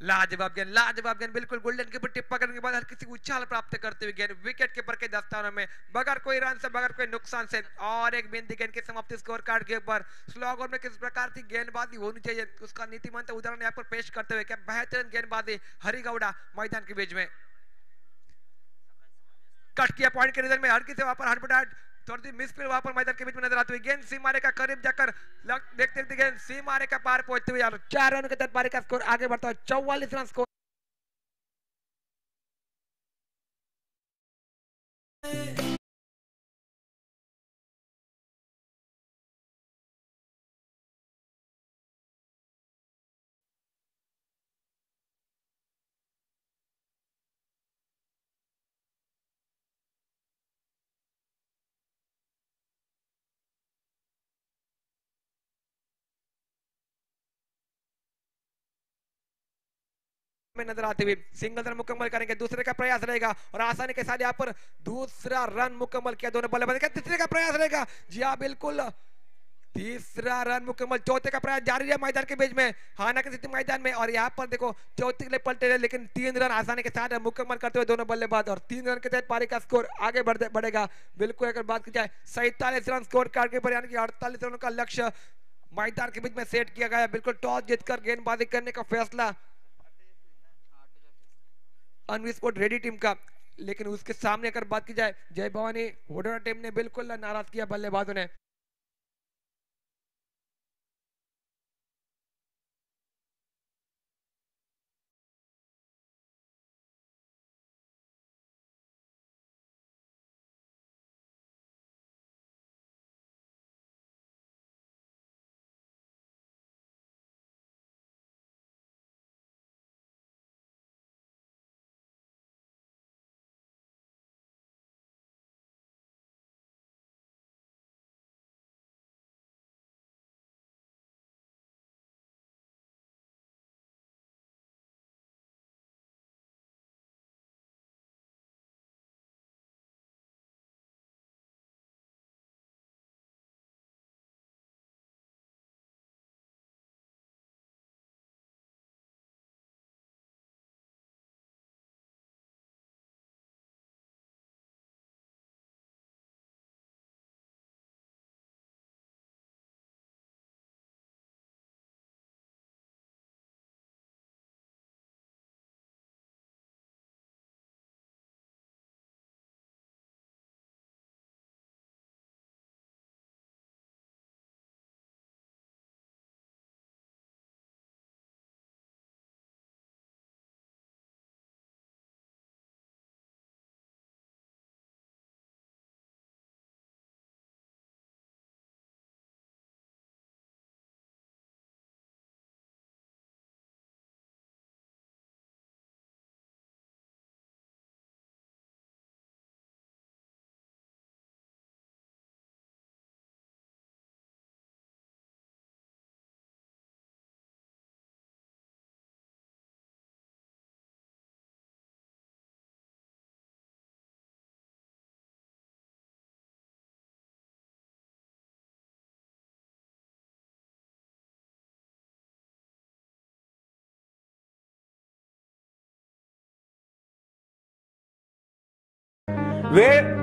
लाजवाब गेंद बिल्कुल गोल्डन के ऊपर टिप्पा करने के बाद हर किसी उछाल प्राप्त करते हुए गेंद विकेट कीपर के दस्तानों में बगैर कोई रन से बगैर कोई नुकसान से। और एक बिंदी गेंद की समाप्ति स्कोर कार्ड के ऊपर। स्लो ओवर में किस प्रकार की गेंदबाजी होनी चाहिए उसका नीतिमंत उदाहरण यहाँ पर पेश करते हुए क्या बेहतरीन गेंदबाजी हरिगौड़ा मैदान के बीच में। कट किया पॉइंट के रिजल्ट में हर किसी वहां पर हटपटाट थोड़ी मिस फील्ड वहां पर मैदान के बीच में नजर आती हुई। गेंद सीमारे का करीब जाकर देखते देखते गेंद सीमारे का पार पहुंचते हुए और 4 रन के तहत पारी का स्कोर आगे बढ़ता है 44 रन स्कोर। में नजर आते हुए सिंगल रन मुकम्मल करेंगे। दूसरे का प्रयास रहेगा और आसानी के साथ यहाँ पर दूसरा रन मुकम्मल किया दोनों बल्लेबाज का। तीसरे का प्रयास रहेगा, जी हाँ बिल्कुल तीसरा रन मुकम्मल। चौथे का प्रयास जारी है मैदान के बीच में हाना की स्थिति मैदान में और यहाँ पर देखो चौथे के लिए पलटे रहे लेकिन 3 रन आसानी के साथ मुकम्मल करते हुए दोनों बल्लेबाज और 3 रन के तहत पारी का स्कोर आगे बढ़ेगा। बिल्कुल अगर बात की जाए 47 रन स्कोर कार्ड के ऊपर यानी कि 48 रनों का लक्ष्य मैदान के बीच में सेट किया गया है। बिल्कुल टॉस जीतकर गेंदबाजी करने का फैसला अनवी स्पोर्ट रेडी टीम का, लेकिन उसके सामने अगर बात की जाए जय भवानी वडोदरा टीम ने बिल्कुल नाराज किया बल्लेबाजों ने। वेळ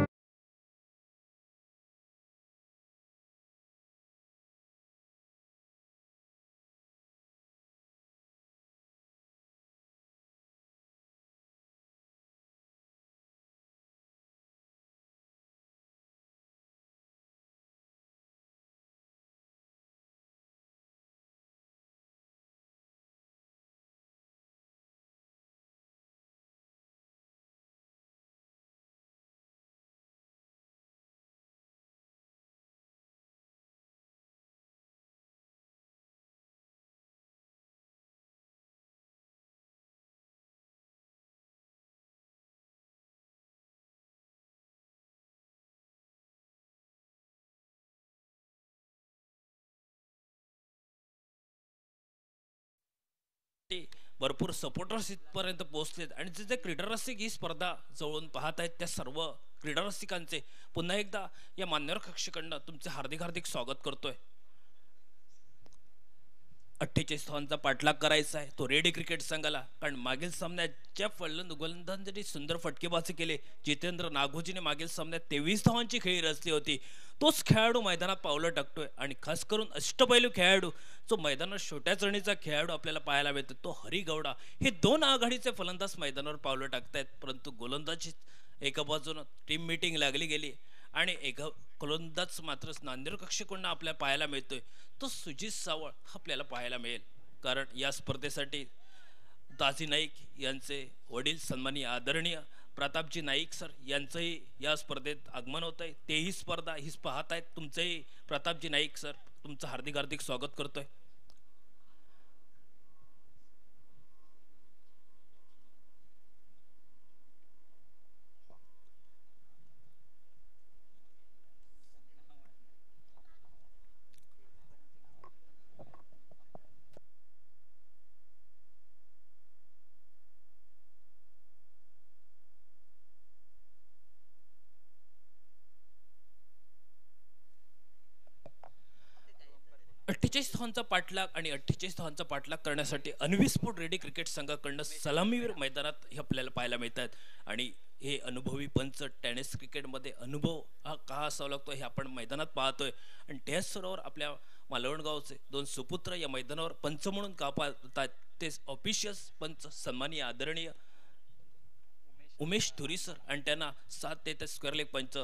भरपूर सपोर्टर्स इथपर्यंत पोहोचलेत आणि जे जे क्रीडा रसिक ही स्पर्धा जवळून पाहत आहेत त्या सर्व क्रीडा रसिकांचे पुन्हा एकदा या मान्यवर कक्षेकडनं तुमचे हार्दिक हार्दिक स्वागत करतोय। 48 धावांचा पाठलाग करायचा आहे तो रेडी क्रिकेट संघाला, कारण मागील सामन्यात ज्या गोलंदाजांनी सुंदर फटकेबाजी केले, जितेंद्र नागोजीने मागील सामन्यात 23 धावांची खेळी रचली होती. तोच खेळाडू मैदानात पावलं टाकतोय आणि खास करून अष्टपैलू खेळाडू जो मैदानात छोट्या चरणीचा खेळाडू आपल्याला पाहायला मिळतो तो हरी गौडा. हे दोन आघाडीचे फलंदाज मैदानावर पावलं टाकतायत, परंतु गोलंदाजी एका बाजूनं टीम मीटिंग लागली गेली आणि एका गोलंदाज मात्र नांदेड कक्षेकडून आपल्याला पाहायला मिळतोय तो सुजित सावळ आपल्याला पाहायला मिळेल. कारण या स्पर्धेसाठी दाजी नाईक यांचे वडील सन्माननीय आदरणीय प्रतापजी नाईक सर यांचंही या स्पर्धेत आगमन होत आहे. तेही स्पर्धा ही पाहत आहेत. तुमचंही प्रतापजी नाईक सर तुमचं हार्दिक हार्दिक स्वागत करतोय. 48 धावांचा पाठलाग आणि 48 धावांचा पाठलाग करण्यासाठी अन्विस्फोट रेडी क्रिकेट संघाकडनं सलामीवीर मैदानात हे आपल्याला पाहायला मिळतात. आणि हे अनुभवी पंच टेनिस क्रिकेटमध्ये अनुभव हा का असावा लागतो हे आपण मैदानात पाहतोय. आणि त्याचबरोबर आपल्या मालवणगावचे दोन सुपुत्र या मैदानावर पंच म्हणून का पाहतात ते ऑफिशियस पंच सन्माननीय आदरणीय उमेश धुरी सर आणि त्यांना साथ देत स्क्वेअर लेग पंच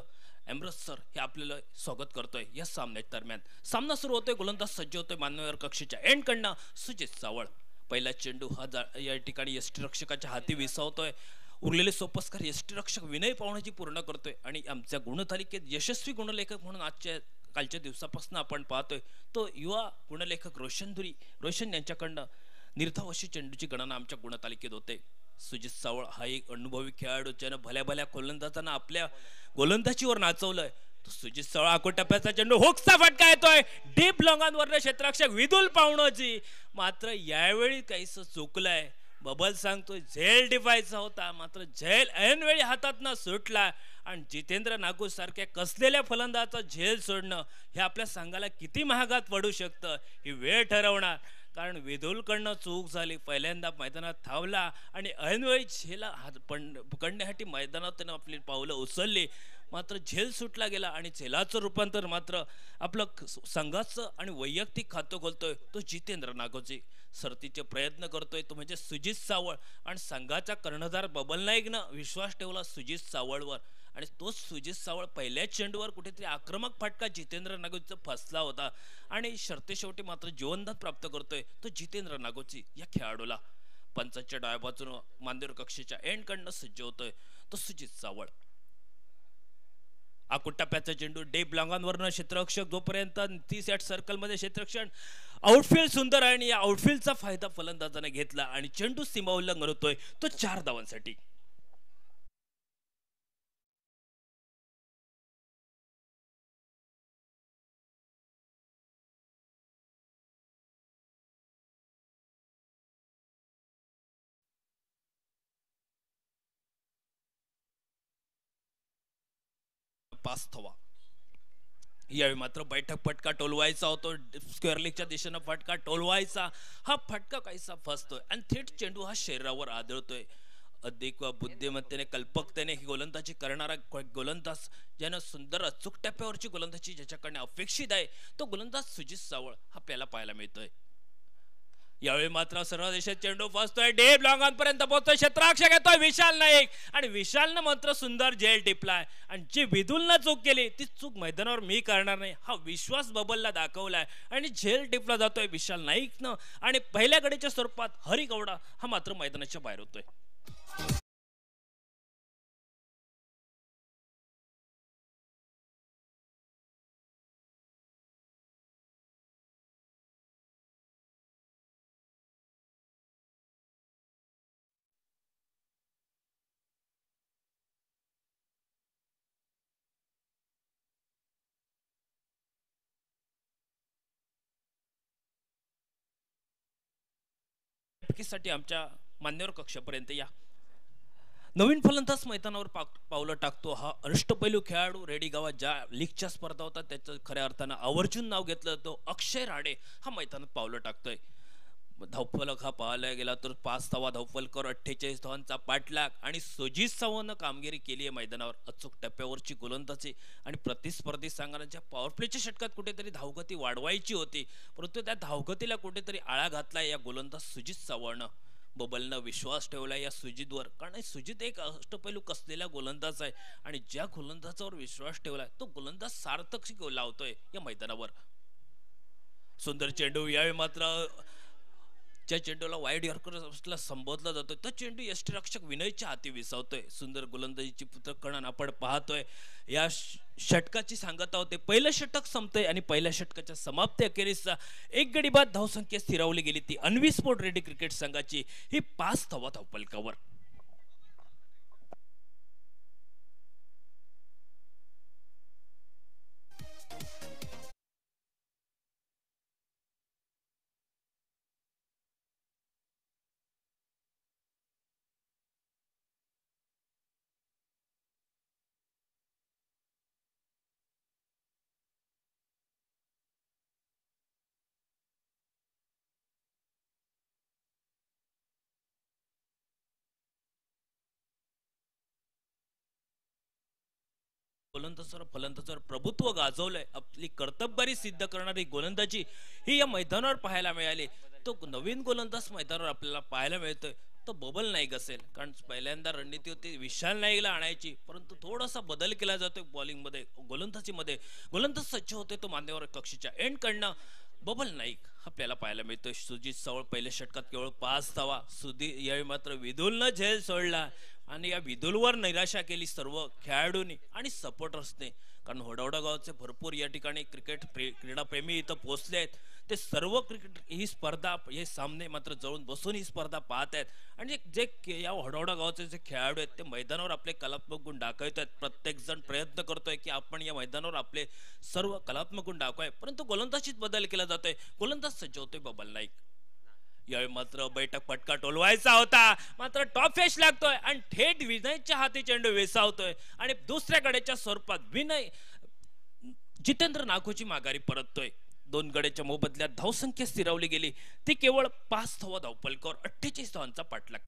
एम्ब्रस सर हे आपल्याला स्वागत करतोय. या सामन्याच्या दरम्यान सामना सुरू होतोय. गोलंदाज सज्ज होतोय मान्यवर कक्षेच्या एंड कडनं सुजित सावळ. पहिला चेंडू हा या ठिकाणी यष्टीरक्षकाच्या हाती विसावतोय. उरलेले सोपस्कार यष्टीरक्षक विनय पावण्याची पूर्ण करतोय आणि आमच्या गुणतालिकेत यशस्वी गुणलेखक म्हणून कालच्या दिवसापासून आपण पाहतोय तो युवा गुणलेखक रोशन यांच्याकडनं निर्धावशी चेंडूची गणना आमच्या गुणतालिकेत होते. सुजित सावळ हा एक अनुभवी खेळाडू ज्यानं भल्या भल्या गोलंदाजांना आपल्या गोलंदाजीवर नाचवलंय. तो सुजित सावळ आकोटप्प्याचा चेंडू हुकचा फटका येतोय डीप लॉंगांवर क्षेत्ररक्षक विदुल पावणोजी मात्र यावेळी काहीसं चुकलंय. बबल सांगतोय झेल डिफायचा होता मात्र झेल ऐन वेळी हातात न सुटला आणि जितेंद्र नागू सारख्या कसलेल्या फलंदाजाचा झेल सोडणं हे आपल्या संघाला किती महागात पडू शकतं ही वेळ ठरवणार. कारण विदुलकडनं चूक झाली. पहिल्यांदा मैदानात थांबला आणि ऐनवेळी झेला पकडण्यासाठी मैदानात त्यानं आपली पावलं उचलली मात्र झेल सुटला गेला आणि झेलाचं रूपांतर मात्र आपलं संघाचं आणि वैयक्तिक खातं खोलतोय तो जितेंद्र नागोजी. सरतीचे प्रयत्न करतोय तो म्हणजे सुजित सावळ आणि संघाचा कर्णधार बबल नाईकनं विश्वास ठेवला सुजित सावळवर आणि तोच सुजित सावळ पहिल्याच चेंडूवर कुठेतरी आक्रमक फटका जितेंद्र नागोजीचा फसला होता आणि शेवटी मात्र जीवनदान प्राप्त करतोय तो जितेंद्र नागोजी या खेळाडूला. पंचाच्या डाव्या बाजूने मांदेर कक्षेच्या एंड कडनं सज्ज होतोय तो सुजित सावळ. आकुटप्प्याचा चेंडू डेप लांगांवरनं क्षेत्ररक्षक जोपर्यंत 30 यार्ड सर्कल मध्ये क्षेत्ररक्षण आउटफील्ड सुंदर आहे आणि या आउटफील्डचा फायदा फलंदाजाने घेतला आणि चेंडू सीमा उल्लंघन होतोय तो 4 धावांसाठी. पास थवा यावेळी मात्र बैठक फटका टोलवायचा होतो. स्क्वेअर लेगच्या दिशेनं फटका टोलवायचा हा फटका काहीसा फसतोय आणि थेट चेंडू हा शरीरावर आदळतोय. अधिक बुद्धिमत्तेने कल्पकतेने ही गोलंदाजी करणारा गोलंदाज ज्यानं सुंदर अचूक टप्प्यावरची गोलंदाजी ज्याच्याकडे अपेक्षित आहे तो गोलंदाज सुजित सावळ आपल्याला पाहायला मिळतोय. यावेळी मात्र सर्व देशात चेंडू फसतोय डेप लॉंगांपर्यंत पोहोचतोय क्षेत्ररक्षक येतोय विशाल नाईक आणि विशालनं मात्र सुंदर झेल टिपलाय आणि जी विदुलनं चूक केली ती चूक मैदानावर मी करणार नाही हा विश्वास बबलला दाखवलाय आणि झेल टिपला जातोय विशाल नाईकनं आणि पहिल्या गडीच्या स्वरूपात हरी गौडा हा मात्र मैदानाच्या बाहेर होतोय. साठी आमच्या मान्यवर कक्षापर्यंत या. नवीन फलंदाज मैदानावर पावलं टाकतो हा अष्टपैलू खेळाडू रेडी गावात ज्या लीगच्या स्पर्धा होतात त्याचं खऱ्या अर्थानं आवर्जून नाव घेतलं तो अक्षय राणे हा मैदानात पावलं टाकतोय. धावफलक हा पाहायला गेला तर 5 धावा धावफलकावर 48 धावांचा पाठलाग आणि सुजित चव्हाणनं कामगिरी केली आहे मैदानावर. अचूक टप्प्यावरची गोलंदाजी आणि प्रतिस्पर्धी संघाच्या पॉवर प्लेच्या षटकात कुठेतरी धावगती वाढवायची होती, परंतु त्या धावगतीला कुठेतरी आळा घातला या गोलंदाज सुजित चव्हाणनं. बबलनं विश्वास ठेवला या सुजितवर, कारण सुजित एक अष्टपैलू कसलेला गोलंदाज आहे आणि ज्या गोलंदाजावर विश्वास ठेवलाय तो गोलंदाज सार्थक लावतोय या मैदानावर. सुंदर चेंडू यावेळी मात्र ज्या चेंडूला वाईड यॉर्करला संबोधला जातोय तो चेंडू यष्टीरक्षक विनयच्या हाती विसावतोय. सुंदर गोलंदाजीची पुत्रकणन आपण पाहतोय. या षटकाची सांगता होते पहिलं षटक संपतंय आणि पहिल्या षटकाच्या समाप्ती अखेरीसचा एक गडी बाद धावसंख्या स्थिरावली गेली ती अन्वी स्पोर्ट रेडी क्रिकेट संघाची ही 5 धावा धावफलकावर. गोलंदाजावर फलंदाजावर प्रभुत्व गाजवलंय, आपली कर्तबगारी सिद्ध करणारी गोलंदाजी ही या मैदानावर पाहायला मिळाली. तो नवीन गोलंदाज मैदानावर आपल्याला पाहायला मिळतोय तो बबल नाईक असेल, कारण पहिल्यांदा रणनीती होती विशाल नाईकला आणायची, परंतु थोडासा बदल केला जातोय बॉलिंग मध्ये गोलंदाजीमध्ये. गोलंदाज सज्ज होते तो मान्यवर कक्षीच्या एंड कडनं बबल नाईक आपल्याला पाहायला मिळतोय. सुजित चव्हाण पहिल्या षटकात केवळ 5 धावा. यावेळी मात्र विदुलनं झेल सोडला आणि या विदुलवर निराशा केली सर्व खेळाडूंनी आणि सपोर्टर्सने, कारण होडावडा गावचे भरपूर या ठिकाणी क्रीडा प्रेमी इथं पोहोचले आहेत. ते सर्व क्रिकेट ही स्पर्धा हे सामने मात्र जवळून बसून ही स्पर्धा पाहत आहेत आणि जे या होडावडा गावचे जे खेळाडू आहेत ते मैदानावर आपले कलात्मक गुण दाखवत आहेत. प्रत्येक जण प्रयत्न करतोय की आपण या मैदानावर आपले सर्व कलात्मक गुण दाखवाय, परंतु गोलंदाजीत बदल केला जातोय. गोलंदाज सज्ज होतोय बबल नाईक. यावेळी मात्र बैठक फटका टोलवायचा होता, मात्र टॉप फेश लागतोय आणि थेट विनयच्या हाती चेंडू वेसावतोय आणि दुसऱ्या गड्याच्या स्वरूपात विनय जितेंद्र नागोची माघारी परततोय. 2 गड्याच्या मोबदल्यात धावसंख्या स्थिरावली गेली ती केवळ 5 धावा धावफलकावर 48 धावांचा पाठलाग.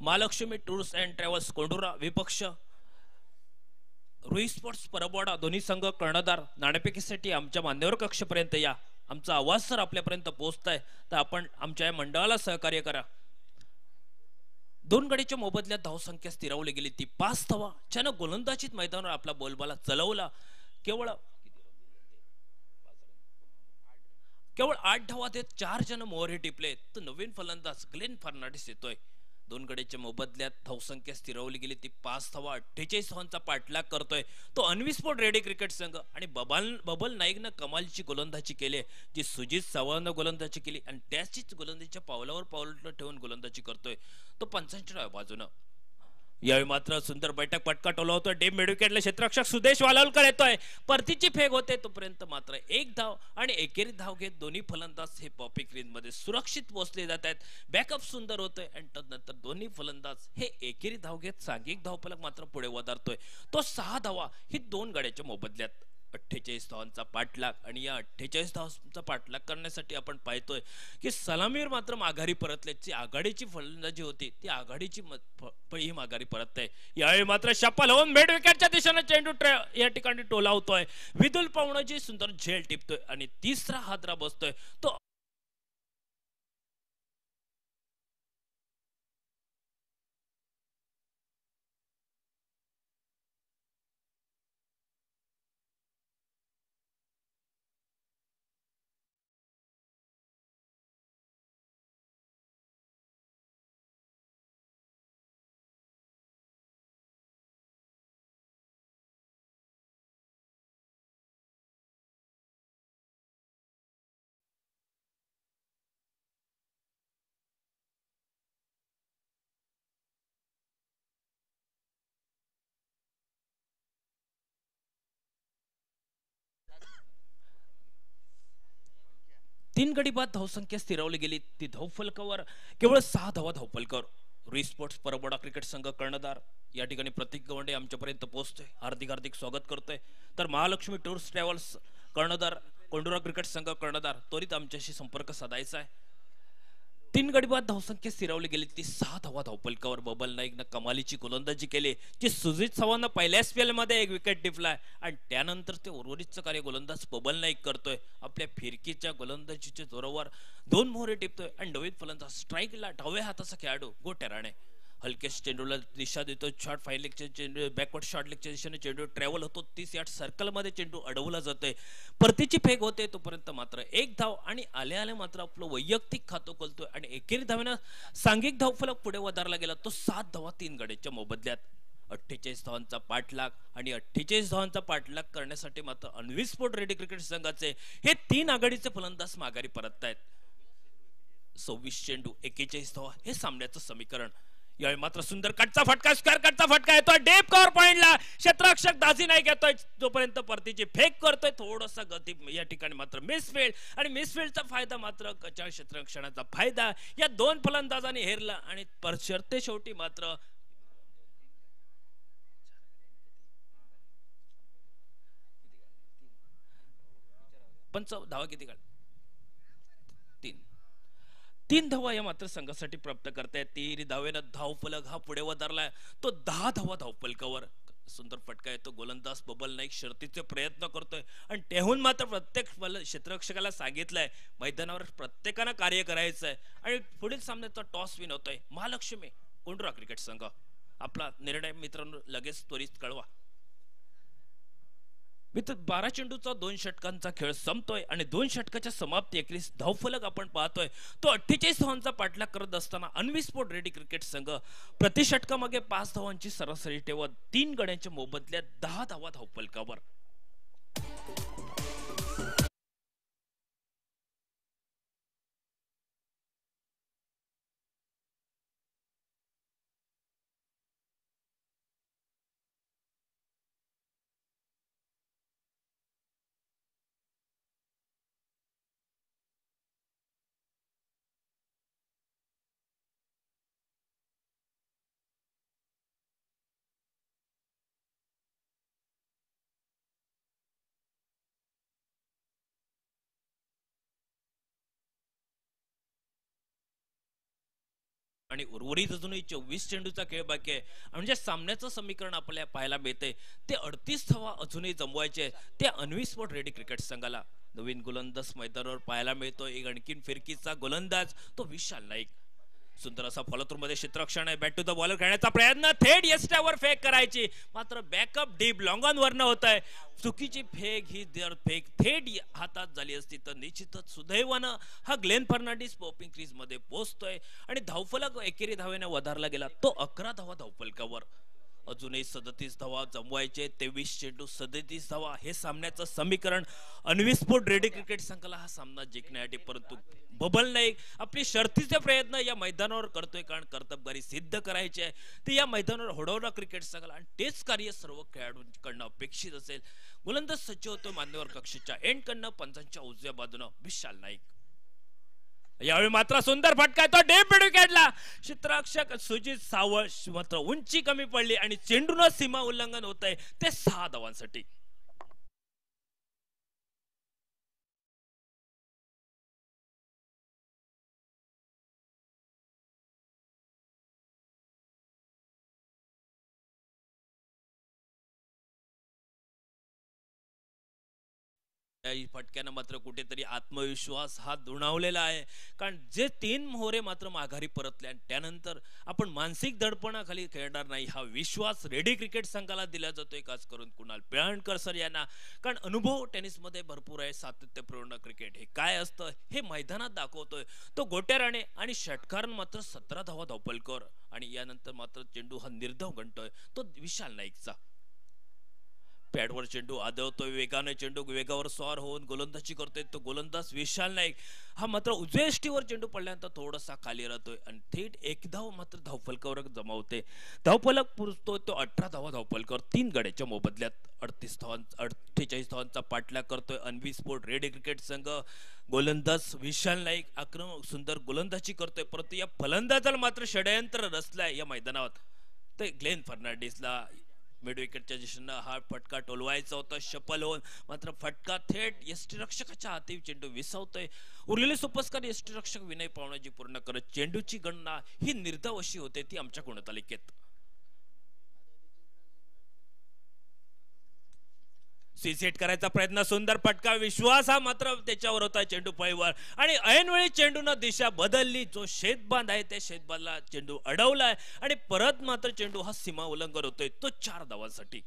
महालक्ष्मी टूर्स अँड ट्रॅव्हल्स कोंडुरा विपक्ष रुई स्पोर्ट्स परबवाडा दोन्ही संघ कर्णधार नाणेफेकीसाठी आमच्या मान्यवर कक्षेपर्यंत या. आमचा आवाज जर आपल्यापर्यंत पोहोचताय तर आपण आमच्या या मंडळाला सहकार्य करा. 2 गडीच्या मोबदल्यात धावसंख्या स्थिरावली गेली ती 5 धावा. ज्यानं गोलंदाजीत मैदानावर आपला बोलबाला चलवला. केवळ 8 धावा देत 4 जण मोहरे टिपले तर नवीन फलंदाज ग्लेन फर्नांडिस येतोय. 2 गड्याच्या मोबदल्यात धावसंख्या स्थिरावली गेली ती 5 धावा. 48 धावांचा पाठलाग करतोय तो अन्वी स्पोर्ट रेडी क्रिकेट संघ आणि बबल नाईकनं कमालीची गोलंदाजी केली जी सुजित चव्हाणनं गोलंदाजी केली आणि त्याचीच गोलंदाजीच्या पावलावर पाऊल ठेवून गोलंदाजी करतोय तो 85व्या बाजूनं. यावेळी मात्र सुंदर बैठक फटका टोलवतोय डीप मिडविकेटला क्षेत्ररक्षक सुदेश वालावलकर येतोय. परतीची फेक होते तोपर्यंत मात्र 1 धाव आणि एकेरी धाव घेत दोन्ही फलंदाज हे पॉपी ग्रीन मध्ये सुरक्षित पोहोचले जात आहेत. बॅकअप सुंदर होतोय आणि तदनंतर दोन्ही फलंदाज हे एकेरी धाव घेत सांघिक धावफलक मात्र पुढे वधारतोय तो 6 धावा ही 2 गड्याच्या मोबदल्यात. 48 धावांचा पाठलाग आणि या 48 धावांचा पाठलाग करण्यासाठी आपण पाहतोय की सलामीवर मात्र माघारी परतल्याची आघाडीची फलंदाजी होती ती आघाडीची ही माघारी परत आहे. यावेळी मात्र शपल होऊन मिड विकेटच्या दिशेने चेंडू या ठिकाणी टोलावतोय. विदुल पावणाची सुंदर झेल टिपतोय आणि तिसरा हादरा बसतोय तो 3 गडी बाद धावसंख्या स्थिरावली गेली ती धावफलकावर केवळ 6 धावा धावफलकावर. री स्पोर्ट्स परबडा क्रिकेट संघ कर्णधार या ठिकाणी प्रतीक गवंडे आमच्यापर्यंत पोहोचतोय, हार्दिक हार्दिक स्वागत करतोय. तर महालक्ष्मी टूर्स ट्रॅव्हल्स कर्णधार कोंडुरा क्रिकेट संघ कर्णधार त्वरित आमच्याशी संपर्क साधायचा आहे. 3 गडी बाद धावसंख्या स्थिरावली गेली ती 6 धावा धावफलकावर. बबल नाईकनं कमालीची गोलंदाजी केली की सुजित चव्हाणनं पहिल्या स्पेल मध्ये 1 विकेट टिपलाय आणि त्यानंतर ते उर्वरितचं कार्य गोलंदाज बबल नाईक करतोय. आपल्या फिरकीच्या गोलंदाजीच्या जोरावर 2 मोहरे टिपतोय आणि नवीन फलंदाज स्ट्राईकला डाव्या हाताचा खेळाडू गोट्या राणे हलकेच चेंडूला दिशा देतो. शॉर्ट फाईन लेगच्या चेंडू बॅकवर्ड शॉर्ट लेगच्या दिशेने चेंडू ट्रॅव्हल होतो. 30 यार्ड सर्कल मध्ये चेंडू अडवला जातोय. परतीची फेक होते तोपर्यंत मात्र 1 धाव आणि आल्या आल्या मात्र आपलं वैयक्तिक खातं खोलतोय आणि एकेरी धावेनं सांघिक धावफलक पुढे वधारला गेला तो 7 धावा 3 गड्याच्या मोबदल्यात. 48 धावांचा पाठलाग आणि 48 धावांचा पाठलाग करण्यासाठी मात्र अन्वी स्पोर्ट रेडी क्रिकेट संघाचे हे 3 आघाडीचे फलंदाज माघारी परततायत. 26 चेंडू 41 धावा हे सामन्याचं समीकरण. यावेळी मात्र सुंदर कटचा फटका स्क्वेअर कटचा फटका येतोय डेप कव्हर पॉइंटला. क्षेत्ररक्षक दाजी नाईक येतोय जोपर्यंत परतीची फेक करतोय. थोडासा गती या ठिकाणी मात्र मिसफील्ड आणि मिसफील्डचा फायदा मात्र कचाळ क्षेत्ररक्षणाचा फायदा या 2 फलंदाजांनी हेरला आणि सरते शेवटी मात्र पंच धावा किती काढ 3 धावा या मात्र संघासाठी प्राप्त करतायत. 3 धावेनं धावफलक हा पुढे वधारलाय तो 10 धावा धावफलकावर. सुंदर फटका येतो. गोलंदाज बबल नाईक शर्तीचे प्रयत्न करतोय आणि त्याहून मात्र प्रत्येक क्षेत्ररक्षकाला सांगितलंय मैदानावर प्रत्येकानं कार्य करायचं आहे आणि पुढील सामन्याचा टॉस विन होतोय. महालक्ष्मी कोंडुरा क्रिकेट संघ आपला निर्णय मित्रांनो लगेच त्वरित कळवा. मित्र 12 चेंडूचा 2 षटकांचा खेळ संपतोय आणि 2 षटकाच्या समाप्ती 21 धावफलक आपण पाहतोय तो 48 धावांचा पाठलाग करत असताना अन्वी स्पोर्ट रेडी क्रिकेट संघ प्रति षटकामागे 5 धावांची सरासरी ठेवत 3 गड्यांच्या मोबदल्यात 10 धावा धावफलकावर. आणि उर्वरित अजूनही 24 चेंडूचा खेळ बाकी आहे. म्हणजे सामन्याचं समीकरण आपल्याला पाहायला मिळते ते 38 धावा अजूनही जमवायचे ते अन्वी स्पोर्ट रेडी क्रिकेट संघाला. नवीन गोलंदाज मैदानावर पाहायला मिळतो. एक आणखीन फिरकीचा गोलंदाज तो विशाल नाईक. सुंदर असा फॉलोथ्रू मध्ये क्षेत्ररक्षण आहे. बॅट टू द बॉलर खेळण्याचा प्रयत्न थेट यस्ट्यावर फेक करायची मात्र बॅकअप डीप लॉंग ऑन वरनं होत आहे. चुकीची फेक ही जर फेक थेट हातात झाली असती तर निश्चितच सुदैवानं हा ग्लेन फर्नांडिस पॉपिंग क्रीज मध्ये पोहोचतोय आणि धावफलक एकेरी धावेने वधारला गेला तो 11 धावा धावफलकावर. अजूनही 37 धावा जमवायचे. 23 चेंडू 37 धावा हे सामन्याचं समीकरण. अन्वी स्पोर्ट रेडी क्रिकेट संघाला हा सामना जिंकण्यासाठी परंतु बबल नाईक आपली शर्तीचे प्रयत्न या मैदानावर करतोय कारण कर्तबगारी सिद्ध करायची आहे ते या मैदानावर होडवला क्रिकेट संघाला आणि तेच कार्य सर्व खेळाडूंकडनं अपेक्षित असेल. गोलंदाज सज्ज होतो मान्यवर कक्षेच्या एंड कडनं पंचांच्या उजव्या बाजूनं विशाल नाईक. यावेळी मात्र सुंदर फटका तो डेप विकेटला. क्षेत्ररक्षक सुजित सावळ मात्र उंची कमी पडली आणि चेंडून सीमा उल्लंघन होत आहे ते 6 धावांसाठी. फटक्यानं मात्र कुठेतरी आत्मविश्वास हा दुणावलेला आहे कारण जे 3 मोहरे मात्र माघारी परतले आणि त्यानंतर आपण मानसिक दडपणाखाली खेळणार नाही हा विश्वास रेडी क्रिकेट संघाला दिला जातोय. खास करून कुणाल पिळवणकर सर यांना कारण अनुभव टेनिस मध्ये भरपूर आहे. सातत्यपूर्ण क्रिकेट हे काय असतं हे मैदानात दाखवतोय तो गोट्या राणे आणि षटकारण मात्र 17 धावा धावफलकावर आणि यानंतर मात्र चेंडू हा निर्धाव गणतोय तो विशाल नाईकचा. पॅडवर चेंडू आदळतोय, वेगाने चेंडू वेगावर स्वार होऊन गोलंदाजी करतोय तो गोलंदाज विशाल नाईक. हा मात्र उजव्या यष्टीवर चेंडू पडल्यानंतर थोडासा खाली राहतोय आणि थेट एक धाव मात्र धावफलकावर जमावते. धावफलक पुरतोय तो 18 धावा धावफलकावर 3 गड्याच्या मोबदल्यात 48 धावांचा पाठलाग करतोय अनवी स्पोर्ट रेडी क्रिकेट संघ. गोलंदाज विशाल नाईक आक्रमक सुंदर गोलंदाजी करतोय, परंतु या फलंदाजाला मात्र षडयंत्र रचलाय या मैदानावर. ते ग्लेन फर्नांडिसला मिड विकेटच्या दिशेनं हा फटका टोलवायचा होता शफल होऊन, मात्र फटका थेट यष्टीरक्षकाच्या हाती चेंडू विसावतोय. उरलेले सोपस्कार यष्टीरक्षक विनय पावणाजी पूर्ण करत चेंडूची गणना ही निर्धाव अशी होते ती आमच्या गुणतालिकेत. सीसेट करायचा प्रयत्न, सुंदर फटका, विश्वास हा मात्र त्याच्यावर होता चेंडू फळीवर आणि ऐनवेळी चेंडूनं दिशा बदलली. जो शेतबांध आहे त्या शेतबांधला चेंडू अडवलाय आणि परत मात्र चेंडू हा सीमा उल्लंघन होतोय तो 4 धावांसाठी.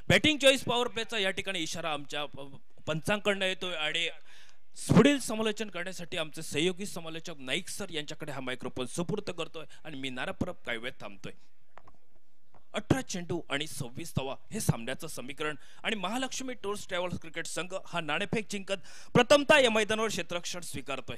बॅटिंग चॉईस पॉवर प्लेचा या ठिकाणी इशारा आमच्या पंचांकडनं येतोय आणि पुढील समालोचन करण्यासाठी आमचे सहयोगी समालोचक नाईक सर यांच्याकडे हा मायक्रोफोन सुपूर्द करतोय आणि मी नारापरब काही वेळ थांबतोय. 18 चेंडू आणि 26 धावा हे सामन्याचं समीकरण आणि महालक्ष्मी टूर्स ट्रॅव्हल्स क्रिकेट संघ हा नाणेफेक जिंकत प्रथमतः या मैदानावर क्षेत्ररक्षण स्वीकारतोय.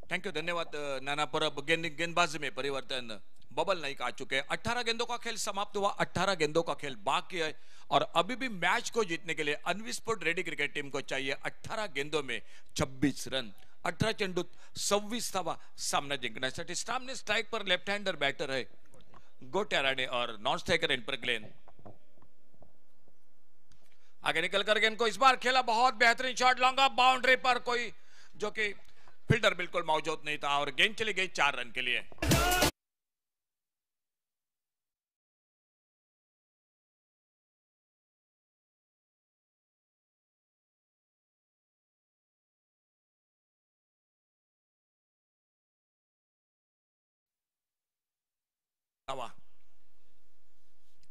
थैंक यू, धन्यवाद नाना परब. गेंदबाजी में परिवर्तन, बबल नाइक आ चुके हैं. 18 गेंदों का खेल समाप्त हुआ, 18 गेंदों का खेल बाकी है और अभी भी मैच को जीतने के लिए अनवी स्पोर्ट रेडी क्रिकेट टीम को चाहिए 18 गेंदों में 26 रन. 18 चेंडूत 26 धावा सामना जिंकण्यासाठी. सामने स्ट्राइक पर लेफ्ट हैंडर बैटर है गोट्याराने और non striker in per Glenn. आगे निकलकर गेंद को इस बार खेला, बहुत बेहतरीन शॉट, लॉन्ग ऑफ बाउंड्री पर, कोई जो कि फील्डर बिल्कुल मौजूद नहीं था और गेंद चली गई 4 रन के लिए.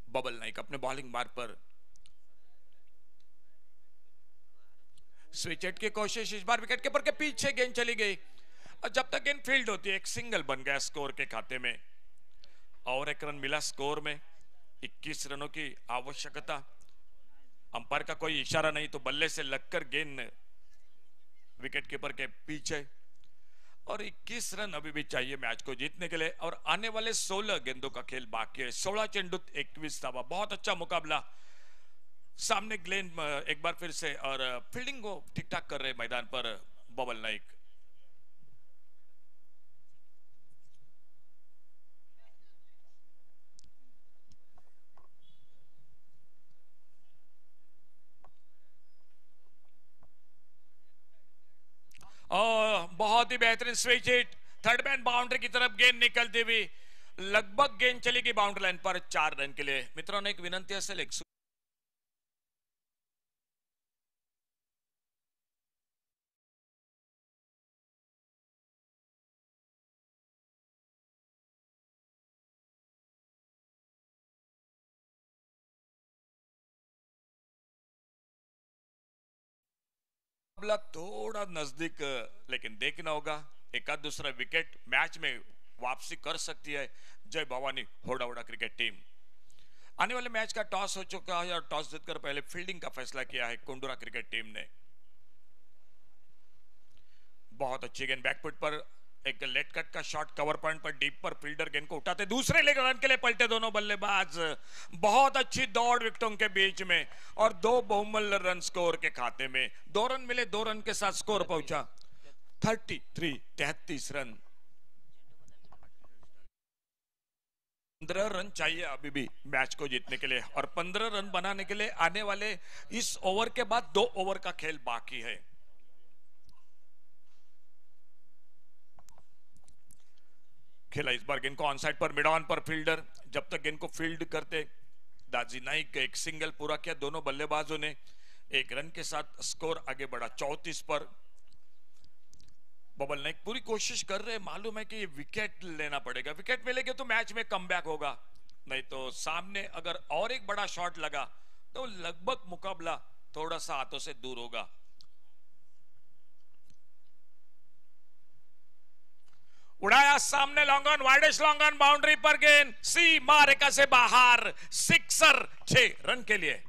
बबल नाइक अपने बॉलिंग मार्ग पर स्विच हिट की कोशिश, इस बार विकेट कीपर के पीछे गेंद चली गई और जब तक गेंद फील्ड होती है एक सिंगल बन गया स्कोर के खाते में और 1 रन मिला स्कोर में. 21 रनों की आवश्यकता. अंपायर का कोई इशारा नहीं तो बल्ले से लगकर गेंद विकेट कीपर के पीछे और 21 रन अभी भी चाहिए मैच को जीतने के लिए और आने वाले 16 गेंदों का खेल बाकी है. 16 चेंडूत 21 धावा. बहुत अच्छा मुकाबला. सामने ग्लेन एक बार फिर से और फील्डिंग को ठीक ठाक कर रहे मैदान पर बबल नाइक. बहुत ही बेहतरीन switch hit, third man boundary की तरफ गेंद निकलती हुई, लगभग गेंद चलेगी बाउंड्री लाइन पर 4 रन के लिए. मित्रांनो एक विनंती असेल, एक थोड़ा नजदीक, लेकिन देखना होगा एकाद दूसरा विकेट मैच में वापसी कर सकती है जय भवानी होडावड़ा क्रिकेट टीम. आने वाले मैच का टॉस हो चुका है और टॉस जीतकर पहले फील्डिंग का फैसला किया है कोंडूरा क्रिकेट टीम ने. बहुत अच्छी गेंद बैकफुट पर, एक लेट कट का शॉट कवर पॉइंट पर डीप पर, फील्डर गेंद को उठाते, दूसरे लेग रन के लिए पलटे दोनों बल्लेबाज. बहुत अच्छी दौड़ विकेटों के बीच में और 2 बहुमूल्य रन स्कोर के खाते में. 2 रन मिले, 2 रन के साथ स्कोर पहुंचा 33 रन. 15 रन चाहिए अभी भी मैच को जीतने के लिए और 15 रन बनाने के लिए आने वाले इस ओवर के बाद 2 ओवर का खेल बाकी है. खेला इस बार गेंद को on side per mid on per fielder, जब तक गेंद को फील्ड करते दाजी नाइक एक सिंगल पूरा किया दोनों बल्लेबाजों ने, 1 रन के साथ स्कोर आगे बढ़ा 34 पर। बबल नाइक पूरी कोशिश कर रहे, मालूम है कि ये विकेट लेना पड़ेगा, विकेट मिलेगा तो मैच में कमबैक होगा, नहीं तो सामने अगर और एक बड़ा शॉट लगा तो लगभग मुकाबला थोड़ा सा हाथों से दूर होगा। उड़ाया सामने long on, widest long on, boundary पर गेंद सीमा रेखा से बाहर, सिक्सर 6 रन के लिए।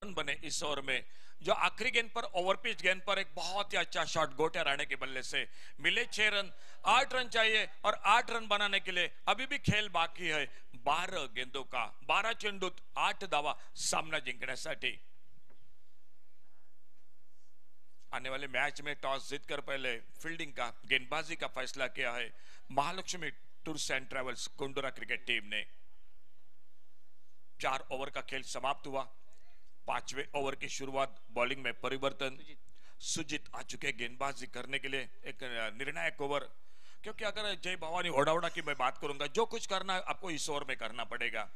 बने इस ओवर में, जो आखिरी गेंद पर ओवरपिच गेंद पर एक बहुत ही अच्छा शॉट गोटे राणे के बल्ले से मिले 6 रन। 8 रन चाहिए और 8 रन बनाने के लिए अभी भी खेल बाकी है। 12 गेंदों का 12 चेंडूत 8 धावा सामना जिंकण्यासाठी। आने वाले मैच में टॉस जीतकर पहले फील्डिंग का गेंदबाजी का फैसला किया है Mahalakshmi tours and travels Kundura cricket team ने। 4 ओवर का खेल समाप्त हुआ। 5वें ओवर की शुरुआत बॉलिंग में परिवर्तन, सुजीत आ चुके गेंदबाजी करने के लिए, एक निर्णायक ओवर, क्योंकि अगर जय भवानी ओडावड़ा की मैं बात करूंगा, जो कुछ करना है आपको इस ओवर में करना पड़ेगा,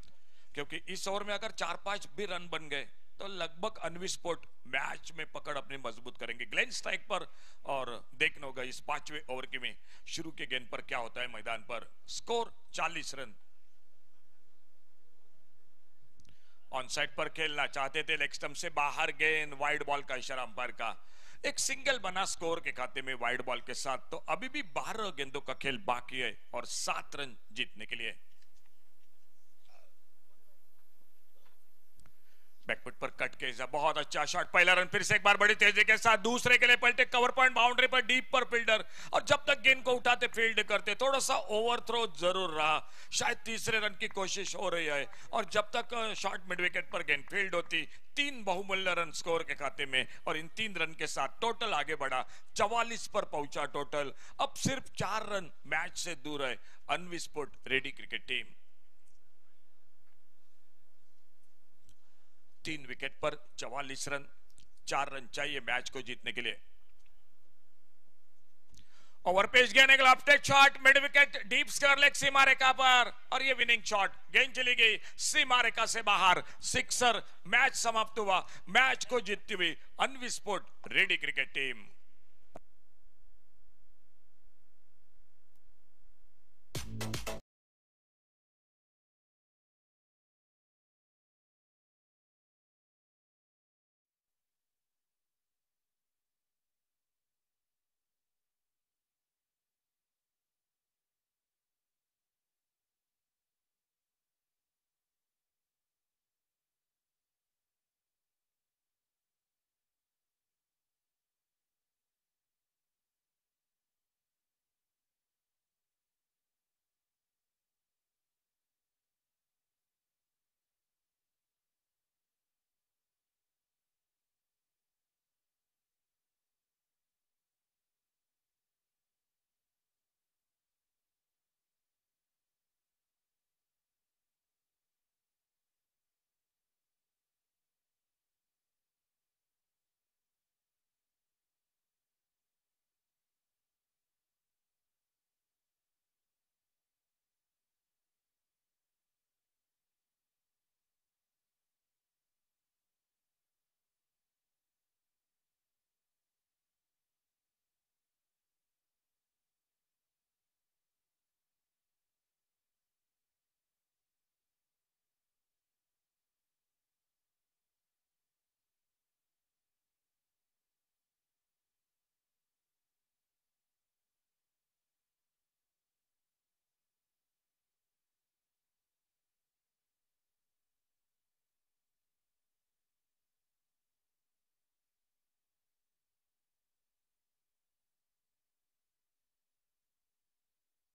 क्योंकि इस ओवर में अगर 4-5 भी रन बन गए तो लगभग अनविस्फोट मैच में पकड़ अपनी मजबूत करेंगे। ग्लेन स्ट्राइक पर और देखना होगा इस 5वें ओवर के में शुरू के गेंद पर क्या होता है मैदान पर। Score 40 run. ऑन साइड पर खेलना चाहते थे, लेग स्टंप से बाहर गेंद, वाइड बॉल का इशारा अंपायर का। एक सिंगल बना स्कोर के खाते में वाइड बॉल के साथ। तो अभी भी 12 गेंदों का खेल बाकी है और 7 रन जीतने के लिए। बैकफुट पर कट के बहुत अच्छा शॉट, पहला रन फिर से एक बार बड़ी तेजी के साथ, दूसरे के लिए पलटे कवर पॉइंट बाउंड्री पर डीप पर फील्डर, और जब तक गेंद को उठाते फील्ड करते, थोड़ा सा ओवरथ्रो जरूर रहा, शायद तीसरे रन की कोशिश हो रही है। और जब तक शॉर्ट मिड विकेट पर गेंद फील्ड होती, 3 बहुमूल्य रन स्कोर के खाते में, और इन 3 रन के साथ टोटल आगे बढ़ा 44 पर पहुंचा टोटल। अब सिर्फ 4 रन मैच से दूर है अनविस्फोट रेडी क्रिकेट टीम। 3 विकेट पर 44 रन, 4 रन चाहिए मैच को जीतने के लिए। ओवर पेज गेंद, left shot mid wicket deep square leg सीमा रेखा पर, और ये विनिंग शॉट, गेंद चली गई सीमा रेखा से बाहर, सिक्सर। मैच समाप्त हुआ। मैच को जीतती हुई अनविस्फोट रेडी क्रिकेट टीम।